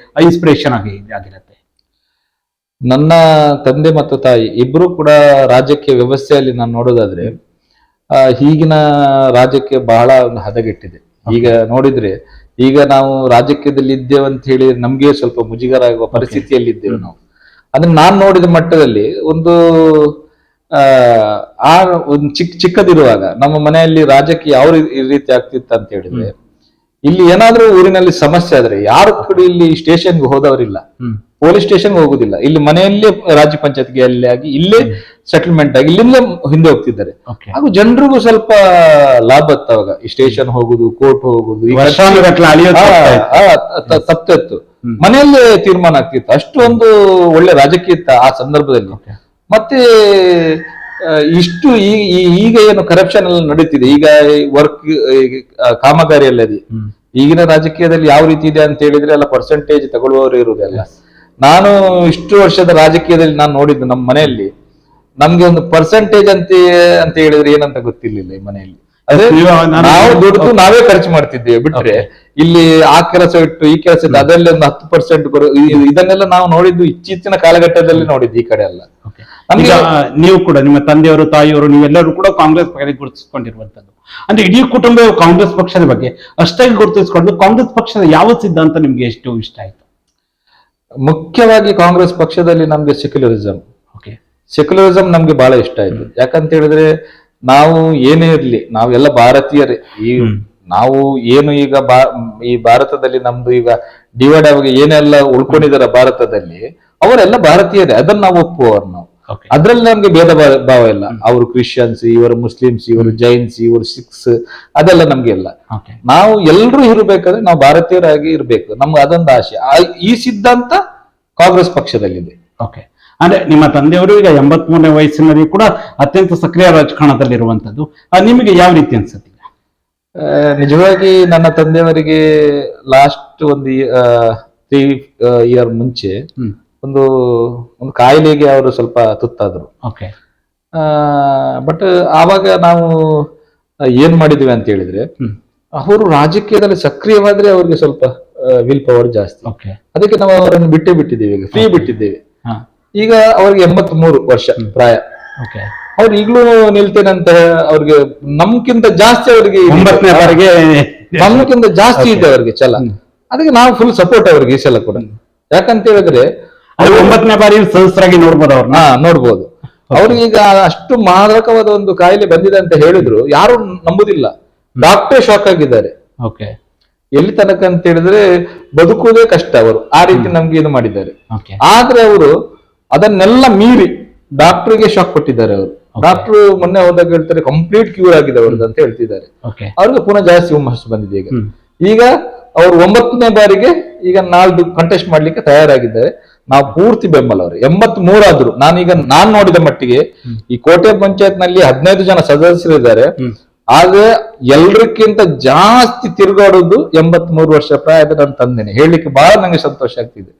ಇನ್ಸ್ಪಿರೇಷನ್ ಆಗಿರುತ್ತೆ? ನನ್ನ ತಂದೆ ಮತ್ತು ತಾಯಿ ಇಬ್ರು ಕೂಡ ರಾಜಕೀಯ ವ್ಯವಸ್ಥೆಯಲ್ಲಿ ನಾನು ನೋಡೋದಾದ್ರೆ ಈಗಿನ ರಾಜ್ಯಕ್ಕೆ ಬಹಳ ಒಂದು ಹದಗೆಟ್ಟಿದೆ. ಈಗ ನೋಡಿದ್ರೆ ಈಗ ನಾವು ರಾಜಕೀಯದಲ್ಲಿ ಇದ್ದೇವೆ ಅಂತ ಹೇಳಿ ನಮ್ಗೆ ಸ್ವಲ್ಪ ಮುಜುಗರ ಆಗುವ ಪರಿಸ್ಥಿತಿಯಲ್ಲಿ ಇದ್ದೇವೆ ನಾವು. ಅದನ್ನ ನಾನ್ ನೋಡಿದ ಮಟ್ಟದಲ್ಲಿ ಒಂದು ಆ ಒಂದು ಚಿಕ್ಕದಿರುವಾಗ ನಮ್ಮ ಮನೆಯಲ್ಲಿ ರಾಜಕೀಯ ಯಾವ ರೀತಿ ಆಗ್ತಿತ್ತು ಅಂತ ಹೇಳಿದ್ರೆ, ಇಲ್ಲಿ ಏನಾದ್ರೂ ಊರಿನಲ್ಲಿ ಸಮಸ್ಯೆ ಆದ್ರೆ ಯಾರು ಕೂಡ ಇಲ್ಲಿ ಸ್ಟೇಷನ್ಗೆ ಹೋದವರಿಲ್ಲ, ಪೊಲೀಸ್ ಸ್ಟೇಷನ್ ಹೋಗುದಿಲ್ಲ. ಇಲ್ಲಿ ಮನೆಯಲ್ಲೇ ರಾಜ್ಯ ಪಂಚಾಯತ್ಗೆ ಅಲ್ಲಿ ಆಗಿ ಇಲ್ಲೇ ಸೆಟಲ್ಮೆಂಟ್ ಆಗಿ ಇಲ್ಲಿಂದಲೇ ಹಿಂದೆ ಹೋಗ್ತಿದ್ದಾರೆ. ಹಾಗೂ ಜನರಿಗೂ ಸ್ವಲ್ಪ ಲಾಭ ಅವಾಗ ಈ ಸ್ಟೇಷನ್ ಹೋಗುದು, ಕೋರ್ಟ್ ಹೋಗುದು ತಪ್ಪಿತ್ತು. ಮನೆಯಲ್ಲೇ ತೀರ್ಮಾನ ಆಗ್ತಿತ್ತು. ಅಷ್ಟು ಒಂದು ಒಳ್ಳೆ ರಾಜಕೀಯ ಇತ್ತ ಆ ಸಂದರ್ಭದಲ್ಲಿ. ಮತ್ತೆ ಇಷ್ಟು ಈಗ ಏನು ಕರಪ್ಷನ್ ಎಲ್ಲ ನಡೀತಿದೆ, ಈಗ ವರ್ಕ್ ಕಾಮಗಾರಿ ಅಲ್ಲದೆ ಈಗಿನ ರಾಜಕೀಯದಲ್ಲಿ ಯಾವ ರೀತಿ ಇದೆ ಅಂತ ಹೇಳಿದ್ರೆ ಎಲ್ಲ ಪರ್ಸೆಂಟೇಜ್ ತಗೊಳ್ಳುವವರು ಇರುವುದಲ್ಲ. ನಾನು ಇಷ್ಟು ವರ್ಷದ ರಾಜಕೀಯದಲ್ಲಿ ನಾನು ನೋಡಿದ್ದು ನಮ್ಮ ಮನೆಯಲ್ಲಿ ನಮ್ಗೆ ಒಂದು ಪರ್ಸೆಂಟೇಜ್ ಅಂತ ಹೇಳಿದ್ರೆ ಏನಂತ ಗೊತ್ತಿರ್ಲಿಲ್ಲ ಈ ಮನೆಯಲ್ಲಿ. ಅದೇ ನಾವು ದುಡ್ಡು ನಾವೇ ಖರ್ಚು ಮಾಡ್ತಿದ್ದೇವೆ ಬಿಟ್ರೆ ಇಲ್ಲಿ ಆ ಕೆಲಸ ಇಟ್ಟು ಈ ಕೆಲಸ ಇಟ್ಟು ಅದರಲ್ಲಿ ಒಂದು 10% ಇದನ್ನೆಲ್ಲ ನಾವು ನೋಡಿದ್ದು ಇತ್ತೀಚಿನ ಕಾಲಘಟ್ಟದಲ್ಲಿ ನೋಡಿದ್ದು ಈ ಕಡೆ ಎಲ್ಲ. ನಮ್ಗೆ ನೀವು ಕೂಡ ನಿಮ್ಮ ತಂದೆಯವರು ತಾಯಿಯವರು ನೀವೆಲ್ಲರೂ ಕೂಡ ಕಾಂಗ್ರೆಸ್ ಪಕ್ಷ ಗುರುತಿಸಿಕೊಂಡಿರುವಂತದ್ದು, ಅಂದ್ರೆ ಇಡೀ ಕುಟುಂಬ ಕಾಂಗ್ರೆಸ್ ಪಕ್ಷದ ಬಗ್ಗೆ ಅಷ್ಟಾಗಿ ಗುರುತಿಸಿಕೊಂಡು ಕಾಂಗ್ರೆಸ್ ಪಕ್ಷದ ಯಾವ ಸಿದ್ಧಾಂತ ನಿಮ್ಗೆ ಎಷ್ಟು ಇಷ್ಟ ಆಯ್ತು? ಮುಖ್ಯವಾಗಿ ಕಾಂಗ್ರೆಸ್ ಪಕ್ಷದಲ್ಲಿ ನಮ್ಗೆ ಸೆಕ್ಯುಲರಿಸಂ ನಮ್ಗೆ ಬಹಳ ಇಷ್ಟ ಆಯ್ತು. ಯಾಕಂತ ಹೇಳಿದ್ರೆ ನಾವು ಏನೇ ಇರ್ಲಿ ನಾವೆಲ್ಲ ಭಾರತೀಯರೇ. ನಾವು ಏನು ಈಗ ಈ ಭಾರತದಲ್ಲಿ ನಮ್ದು ಈಗ ಡಿವೈಡ್ ಆಗಿ ಏನೆಲ್ಲ ಉಳ್ಕೊಂಡಿದಾರ ಭಾರತದಲ್ಲಿ ಅವರೆಲ್ಲ ಭಾರತೀಯರೇ, ಅದನ್ನ ನಾವು ಒಪ್ಪುವವರು ನಾವು. ಅದ್ರಲ್ಲಿ ನಮ್ಗೆ ಭೇದ ಭಾವ ಇಲ್ಲ. ಅವರು ಕ್ರಿಶ್ಚಿಯನ್ಸ್, ಇವರು ಮುಸ್ಲಿಮ್ಸ್, ಇವರು ಜೈನ್ಸ್, ಇವರು ಸಿಖ್ಸ್, ಅದೆಲ್ಲ ನಮ್ಗೆ ಇಲ್ಲ. ನಾವು ಎಲ್ರೂ ಇರಬೇಕಾದ್ರೆ ನಾವು ಭಾರತೀಯರಾಗಿ ಇರ್ಬೇಕು, ನಮ್ಗೆ ಅದೊಂದು ಆಶೆ. ಈ ಸಿದ್ಧಾಂತ ಕಾಂಗ್ರೆಸ್ ಪಕ್ಷದಲ್ಲಿದೆ. ಓಕೆ, ಅಂದ್ರೆ ನಿಮ್ಮ ತಂದೆಯವರು ಈಗ 83ನೇ ವಯಸ್ಸಿನಲ್ಲಿ ಕೂಡ ಅತ್ಯಂತ ಸಕ್ರಿಯ ರಾಜಕಾರಣದಲ್ಲಿರುವಂತದ್ದು, ನಿಮಗೆ ಯಾವ ರೀತಿ ಅನ್ಸುತ್ತೆ? ನಿಜವಾಗಿ ನನ್ನ ತಂದೆಯವರಿಗೆ ಲಾಸ್ಟ್ ಒಂದು 3 ಇಯರ್ ಮುಂಚೆ ಒಂದು ಕಾಯಿಲೆಗೆ ಅವರು ಸ್ವಲ್ಪ ತುತ್ತಾದ್ರು. ಬಟ್ ಆವಾಗ ನಾವು ಏನ್ ಮಾಡಿದ್ವಿ ಅಂತ ಹೇಳಿದ್ರೆ, ಅವರು ರಾಜಕೀಯದಲ್ಲಿ ಸಕ್ರಿಯವಾದ್ರೆ ಅವ್ರಿಗೆ ಸ್ವಲ್ಪ ವಿಲ್ ಪವರ್ ಜಾಸ್ತಿ. ಅದಕ್ಕೆ ನಾವು ಅವರನ್ನು ಬಿಟ್ಟಿದ್ದೇವೆ, ಈಗ ಫ್ರೀ ಬಿಟ್ಟಿದ್ದೇವೆ. ಈಗ ಅವ್ರಿಗೆ 83 ವರ್ಷ ಪ್ರಾಯ. ಅವ್ರು ಈಗಲೂ ನಿಲ್ತೇನೆ ಅಂತ ಅವ್ರಿಗೆ ನಮ್ಗಿಂತ ಜಾಸ್ತಿ ಅವ್ರಿಗೆ 9ನೇ ಬಾರಿಗೆ ನಮ್ಗಿಂತ ಜಾಸ್ತಿ ಇದೆ ಅವ್ರಿಗೆ ಛಲ. ಅದಕ್ಕೆ ನಾವು ಫುಲ್ ಸಪೋರ್ಟ್ ಅವ್ರಿಗೆ ಈ ಸಲ ಕೂಡ. ಯಾಕಂತ ಹೇಳಿದ್ರೆ 9ನೇ ಬಾರಿ ಸದಸ್ಯರಾಗಿ ನೋಡ್ಬೋದು ಅವ್ರನ್ನ. ನೋಡ್ಬೋದು. ಅವ್ರಿಗೆ ಈಗ ಅಷ್ಟು ಮಾರಕವಾದ ಒಂದು ಕಾಯಿಲೆ ಬಂದಿದೆ ಅಂತ ಹೇಳಿದ್ರು ಯಾರು ನಂಬುದಿಲ್ಲ. ಡಾಕ್ಟರ್ ಶಾಕ್ ಆಗಿದ್ದಾರೆ. ಎಲ್ಲಿ ತನಕ ಅಂತ ಹೇಳಿದ್ರೆ ಬದುಕುವುದೇ ಕಷ್ಟ ಅವರು ಆ ರೀತಿ ನಮ್ಗೆ ಇದು ಮಾಡಿದ್ದಾರೆ. ಆದ್ರೆ ಅವರು ಅದನ್ನೆಲ್ಲ ಮೀರಿ ಡಾಕ್ಟರ್ಗೆ ಶಾಕ್ ಕೊಟ್ಟಿದ್ದಾರೆ. ಅವರು ಡಾಕ್ಟರ್ ಮೊನ್ನೆ ಹೋದಾಗ ಹೇಳ್ತಾರೆ ಕಂಪ್ಲೀಟ್ ಕ್ಯೂರ್ ಆಗಿದೆ ಅವ್ರದ್ದು ಅಂತ ಹೇಳ್ತಿದ್ದಾರೆ. ಅವ್ರಿಗೆ ಪುನಃ ಜಾಸ್ತಿ ಹುಮ್ಮಸ್ಸು ಬಂದಿದೆ. ಈಗ ಅವ್ರು 9ನೇ ಬಾರಿಗೆ ಈಗ ನಾಲ್ದು ಕಂಟೆಸ್ಟ್ ಮಾಡ್ಲಿಕ್ಕೆ ತಯಾರಾಗಿದ್ದಾರೆ. ನಾವು ಪೂರ್ತಿ ಬೆಂಬಲ ಅವ್ರು. 83 ಆದ್ರು ನಾನ್ ನೋಡಿದ ಮಟ್ಟಿಗೆ ಈ ಕೋಟೆ ಪಂಚಾಯತ್ ನಲ್ಲಿ 15 ಜನ ಸದಸ್ಯರಿದ್ದಾರೆ. ಆದ್ರೆ ಎಲ್ರಿಗಿಂತ ಜಾಸ್ತಿ ತಿರುಗಾಡೋದು 83 ವರ್ಷ ಪ್ರಾಯದ ನನ್ನ ತಂದೆನೆ. ಹೇಳಲಿಕ್ಕೆ ಬಹಳ ನಂಗೆ ಸಂತೋಷ ಆಗ್ತಿದೆ.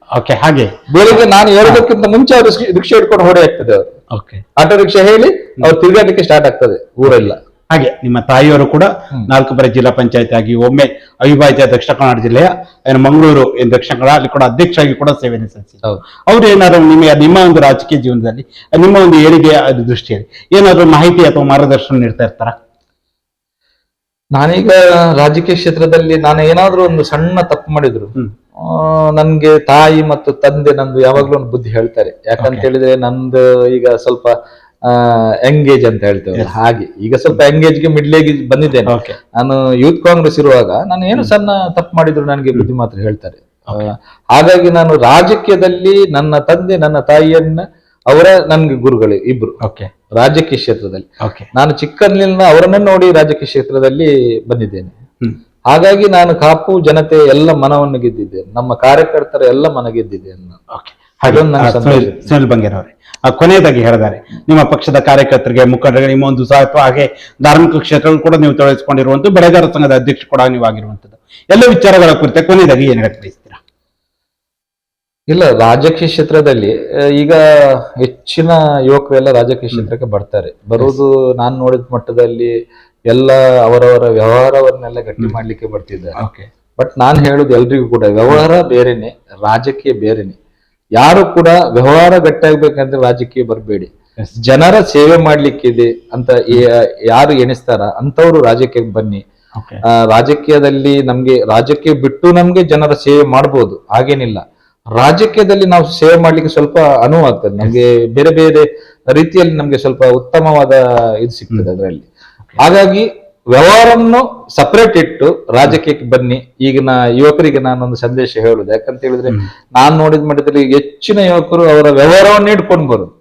ಹಾಗೆ ಬೆಳಿಗ್ಗೆ ನಾನು ಹೇಳೋದಕ್ಕಿಂತ ಮುಂಚೆ ಅವರು ರಿಕ್ಷಾ ಹಿಡ್ಕೊಂಡು ಹೊಡೆ ಆಗ್ತದೆ. ಅವರು ಆಟೋ ರಿಕ್ಷಾ ಹೇಳಿ ಅವ್ರು ತಿರುಗಾಡ್ಲಿಕ್ಕೆ ಸ್ಟಾರ್ಟ್ ಆಗ್ತದೆ ಊರೆಲ್ಲ. ಹಾಗೆ ನಿಮ್ಮ ತಾಯಿಯವರು ಕೂಡ 4 ಬಾರಿ ಜಿಲ್ಲಾ ಪಂಚಾಯತ್ ಆಗಿ, ಒಮ್ಮೆ ಅವಿಭಾಜ್ಯ ದಕ್ಷಿಣ ಕನ್ನಡ ಜಿಲ್ಲೆಯ ಮಂಗಳೂರು ದಕ್ಷಿಣ ಕನ್ನಡ ಅಲ್ಲಿ ಕೂಡ ಅಧ್ಯಕ್ಷರಾಗಿ ಕೂಡ ಸೇವೆಯನ್ನು ಸಲ್ಲಿಸಿದ್ರು. ಅವ್ರು ಏನಾದ್ರು ನಿಮ್ಮ ಒಂದು ರಾಜಕೀಯ ಜೀವನದಲ್ಲಿ ನಿಮ್ಮ ಒಂದು ಏಳಿಗೆ ದೃಷ್ಟಿಯಲ್ಲಿ ಏನಾದ್ರು ಮಾಹಿತಿ ಅಥವಾ ಮಾರ್ಗದರ್ಶನ ನೀಡ್ತಾ ಇರ್ತಾರ? ನಾನೀಗ ರಾಜಕೀಯ ಕ್ಷೇತ್ರದಲ್ಲಿ ನಾನು ಏನಾದ್ರೂ ಒಂದು ಸಣ್ಣ ತಪ್ಪು ಮಾಡಿದ್ರು ನನ್ಗೆ ತಾಯಿ ಮತ್ತು ತಂದೆ ನಂದು ಯಾವಾಗ್ಲೂ ಒಂದು ಬುದ್ಧಿ ಹೇಳ್ತಾರೆ. ಯಾಕಂತ ಹೇಳಿದ್ರೆ ನಂದು ಈಗ ಸ್ವಲ್ಪ ಎಂಗೇಜ್ ಅಂತ ಹೇಳ್ತೇವೆ ಹಾಗೆ ಈಗ ಸ್ವಲ್ಪ ಎಂಗೇಜ್ಗೆ ಮಿಡ್ಲೇಜ್ ಬಂದಿದ್ದೇನೆ. ನಾನು ಯೂತ್ ಕಾಂಗ್ರೆಸ್ ಇರುವಾಗ ನಾನು ಏನು ಸಣ್ಣ ತಪ್ಪು ಮಾಡಿದ್ರು ನನಗೆ ಬುದ್ಧಿ ಮಾತ್ರ ಹೇಳ್ತಾರೆ. ಹಾಗಾಗಿ ನಾನು ರಾಜಕೀಯದಲ್ಲಿ ನನ್ನ ತಂದೆ ನನ್ನ ತಾಯಿಯನ್ನ ಅವರ ನನ್ಗೆ ಗುರುಗಳು ಇಬ್ರು ರಾಜಕೀಯ ಕ್ಷೇತ್ರದಲ್ಲಿ. ನಾನು ಚಿಕ್ಕಂದಿನಿಂದ ಅವರನ್ನೇ ನೋಡಿ ರಾಜಕೀಯ ಕ್ಷೇತ್ರದಲ್ಲಿ ಬಂದಿದ್ದೇನೆ. ಹಾಗಾಗಿ ನಾನು ಕಾಪು ಜನತೆ ಎಲ್ಲ ಮನವನ್ನು ಗೆದ್ದಿದ್ದೇನೆ, ನಮ್ಮ ಕಾರ್ಯಕರ್ತರ ಎಲ್ಲ ಮನ ಗೆದ್ದಿದ್ದೇನೆ. ಸುನಿಲ್ ಬಂಗೇರವರೇ, ಕೊನೆಯದಾಗಿ ಹೇಳಿದ್ದಾರೆ ನಿಮ್ಮ ಪಕ್ಷದ ಕಾರ್ಯಕರ್ತರಿಗೆ, ಮುಖಂಡರಿಗೆ ನಿಮ್ಮ ಒಂದು ಸಾಹಸ, ಹಾಗೆ ಧಾರ್ಮಿಕ ಕ್ಷೇತ್ರಗಳು ಕೂಡ ನೀವು ತೊಡಗಿಸಿಕೊಂಡಿರುವಂತ ಬೆಳೆಗಾರ ಸಂಘದ ಅಧ್ಯಕ್ಷ ಕೂಡ ನೀವು ಆಗಿರುವಂತದ್ದು, ಎಲ್ಲ ವಿಚಾರಗಳ ಕುರಿತು ಕೊನೆಯದಾಗಿ ಏನ್ ಹೇಳಕ್ ಬಯಸ್ತೀರಾ? ಇಲ್ಲ, ರಾಜಕೀಯ ಕ್ಷೇತ್ರದಲ್ಲಿ ಈಗ ಹೆಚ್ಚಿನ ಯುವಕರೆಲ್ಲ ರಾಜಕೀಯ ಕ್ಷೇತ್ರಕ್ಕೆ ಬರ್ತಾರೆ. ಬರುವುದು ನಾನು ನೋಡಿದ ಮಟ್ಟದಲ್ಲಿ ಎಲ್ಲ ಅವರವರ ವ್ಯವಹಾರವನ್ನೆಲ್ಲ ಗಟ್ಟಿ ಮಾಡ್ಲಿಕ್ಕೆ ಬರ್ತಿದ್ದಾರೆ. ಬಟ್ ನಾನು ಹೇಳುದು ಎಲ್ರಿಗೂ ಕೂಡ ವ್ಯವಹಾರ ಬೇರೆನೆ, ರಾಜಕೀಯ ಬೇರೆನೆ. ಯಾರು ಕೂಡ ವ್ಯವಹಾರ ಗಟ್ಟಿಯಾಗ್ಬೇಕಂದ್ರೆ ರಾಜಕೀಯ ಬರಬೇಡಿ. ಜನರ ಸೇವೆ ಮಾಡ್ಲಿಕ್ಕಿದೆ ಅಂತ ಯಾರು ಎಣಿಸ್ತಾರ ಅಂತವ್ರು ರಾಜಕೀಯಕ್ಕೆ ಬನ್ನಿ. ರಾಜಕೀಯದಲ್ಲಿ ನಮ್ಗೆ ರಾಜಕೀಯ ಬಿಟ್ಟು ನಮ್ಗೆ ಜನರ ಸೇವೆ ಮಾಡ್ಬೋದು, ಹಾಗೇನಿಲ್ಲ. ರಾಜಕೀಯದಲ್ಲಿ ನಾವು ಸೇವೆ ಮಾಡ್ಲಿಕ್ಕೆ ಸ್ವಲ್ಪ ಅನುವು ಆಗ್ತದೆ ನಮ್ಗೆ, ಬೇರೆ ಬೇರೆ ರೀತಿಯಲ್ಲಿ ನಮ್ಗೆ ಸ್ವಲ್ಪ ಉತ್ತಮವಾದ ಇದು ಸಿಗ್ತದೆ ಅದರಲ್ಲಿ. ಹಾಗಾಗಿ ವ್ಯವಹಾರವನ್ನು ಸಪರೇಟ್ ಇಟ್ಟು ರಾಜಕೀಯಕ್ಕೆ ಬನ್ನಿ. ಈಗಿನ ಯುವಕರಿಗೆ ನಾನೊಂದು ಸಂದೇಶ ಹೇಳುದು, ಯಾಕಂತ ಹೇಳಿದ್ರೆ ನಾನ್ ನೋಡಿದ ಮಟ್ಟದಲ್ಲಿ ಹೆಚ್ಚಿನ ಯುವಕರು ಅವರ ವ್ಯವಹಾರವನ್ನೇ ಇಟ್ಕೊಂಡು ಬರುದು.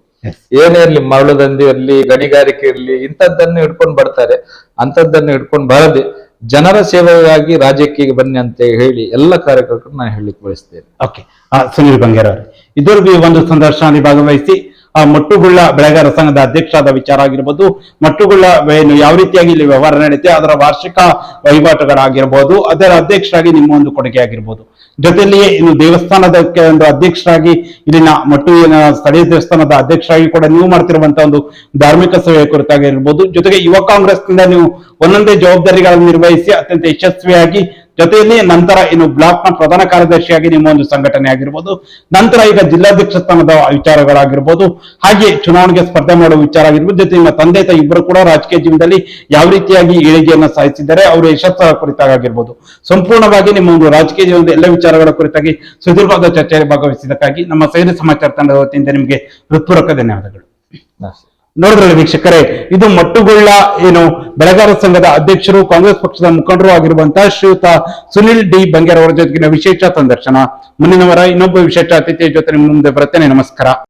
ಏನೇ ಇರ್ಲಿ, ಮರಳು ದಂಧೆ ಇರ್ಲಿ, ಗಣಿಗಾರಿಕೆ ಇರ್ಲಿ, ಇಂಥದ್ದನ್ನು ಇಟ್ಕೊಂಡು ಬರ್ತಾರೆ. ಅಂತದ್ದನ್ನು ಇಟ್ಕೊಂಡು ಬರದೆ ಜನರ ಸೇವೆಗಾಗಿ ರಾಜಕೀಯಕ್ಕೆ ಬನ್ನಿ ಅಂತ ಹೇಳಿ ಎಲ್ಲ ಕಾರ್ಯಕರ್ತರು ನಾನು ಹೇಳಲಿಕ್ಕೆ ಬಯಸ್ತೇನೆ. ಓಕೆ, ಸುನಿಲ್ ಬಂಗೇರ್ ಅವರು ಇದುವರೆಗೂ ಈ ಒಂದು ಸಂದರ್ಶನದಲ್ಲಿ ಭಾಗವಹಿಸಿ ಮಟ್ಟುಗುಳ್ಳ ಬೆಳೆಗಾರ ಸಂಘದ ಅಧ್ಯಕ್ಷರಾದ ವಿಚಾರ ಆಗಿರ್ಬೋದು, ಮಟ್ಟುಗುಳ್ಳ ಏನು ಯಾವ ರೀತಿಯಾಗಿ ಇಲ್ಲಿ ವ್ಯವಹಾರ ನಡೆಯುತ್ತೆ, ಅದರ ವಾರ್ಷಿಕ ವಹಿವಾಟುಗಳಾಗಿರ್ಬೋದು, ಅದರ ಅಧ್ಯಕ್ಷರಾಗಿ ನಿಮ್ಮ ಒಂದು ಕೊಡುಗೆ ಆಗಿರ್ಬೋದು, ಜೊತೆಯಲ್ಲಿಯೇ ಇನ್ನು ದೇವಸ್ಥಾನದ ಒಂದು ಅಧ್ಯಕ್ಷರಾಗಿ ಇಲ್ಲಿನ ಮಟ್ಟುವಿನ ಸ್ಥಳೀಯ ದೇವಸ್ಥಾನದ ಅಧ್ಯಕ್ಷರಾಗಿ ಕೂಡ ನೀವು ಮಾಡ್ತಿರುವಂತಹ ಒಂದು ಧಾರ್ಮಿಕ ಸೇವೆಯ ಕುರಿತಾಗಿರ್ಬೋದು, ಜೊತೆಗೆ ಯುವ ಕಾಂಗ್ರೆಸ್ನಿಂದ ನೀವು ಒಂದೊಂದೇ ಜವಾಬ್ದಾರಿಗಳನ್ನು ನಿರ್ವಹಿಸಿ ಅತ್ಯಂತ ಯಶಸ್ವಿಯಾಗಿ, ಜೊತೆಯಲ್ಲಿ ನಂತರ ಇನ್ನು ಬ್ಲಾಕ್ ನ ಪ್ರಧಾನ ಕಾರ್ಯದರ್ಶಿಯಾಗಿ ನಿಮ್ಮ ಒಂದು ಸಂಘಟನೆ ಆಗಿರ್ಬೋದು, ನಂತರ ಈಗ ಜಿಲ್ಲಾಧ್ಯಕ್ಷ ಸ್ಥಾನದ ವಿಚಾರಗಳಾಗಿರ್ಬೋದು, ಹಾಗೆ ಚುನಾವಣೆಗೆ ಸ್ಪರ್ಧೆ ಮಾಡುವ ವಿಚಾರ ಆಗಿರ್ಬೋದು, ಜೊತೆ ನಿಮ್ಮ ತಂದೆ ತಾಯಿ ಇಬ್ಬರು ಕೂಡ ರಾಜಕೀಯ ಜೀವನದಲ್ಲಿ ಯಾವ ರೀತಿಯಾಗಿ ಏಳಿಗೆಯನ್ನು ಸಾಧಿಸಿದ್ದಾರೆ, ಅವರ ಯಶಸ್ಸರ ಕುರಿತಾಗಿರ್ಬೋದು, ಸಂಪೂರ್ಣವಾಗಿ ನಿಮ್ಮ ಒಂದು ರಾಜಕೀಯ ಜೀವನದ ಎಲ್ಲ ವಿಚಾರಗಳ ಕುರಿತಾಗಿ ಸುದೀರ್ಘವಾದ ಚರ್ಚೆಯಲ್ಲಿ ಭಾಗವಹಿಸಿದ್ದಕ್ಕಾಗಿ ನಮ್ಮ ಸೈನ್ಯ ಸಮಾಚಾರ ತಂಡದ ವತಿಯಿಂದ ನಿಮಗೆ ಹೃತ್ಪೂರ್ವಕ ಧನ್ಯವಾದಗಳು. ನೋಡಿದ್ರಲ್ಲ ವೀಕ್ಷಕರೇ, ಇದು ಮಟ್ಟುಗುಳ್ಳ ಏನು ಬೆಳೆಗಾರ ಸಂಘದ ಅಧ್ಯಕ್ಷರು, ಕಾಂಗ್ರೆಸ್ ಪಕ್ಷದ ಮುಖಂಡರು ಆಗಿರುವಂತಹ ಶ್ರೀಯುತ ಸುನಿಲ್ ಡಿ ಬಂಗೇರ್ ಅವರ ಜೊತೆಗಿನ ವಿಶೇಷ ಸಂದರ್ಶನ. ಮುಂದಿನ ವಾರ ಇನ್ನೊಬ್ಬ ವಿಶೇಷ ಅತಿಥಿಯ ಜೊತೆ ನಿಮ್ಮ ಮುಂದೆ ಬರುತ್ತೇನೆ. ನಮಸ್ಕಾರ.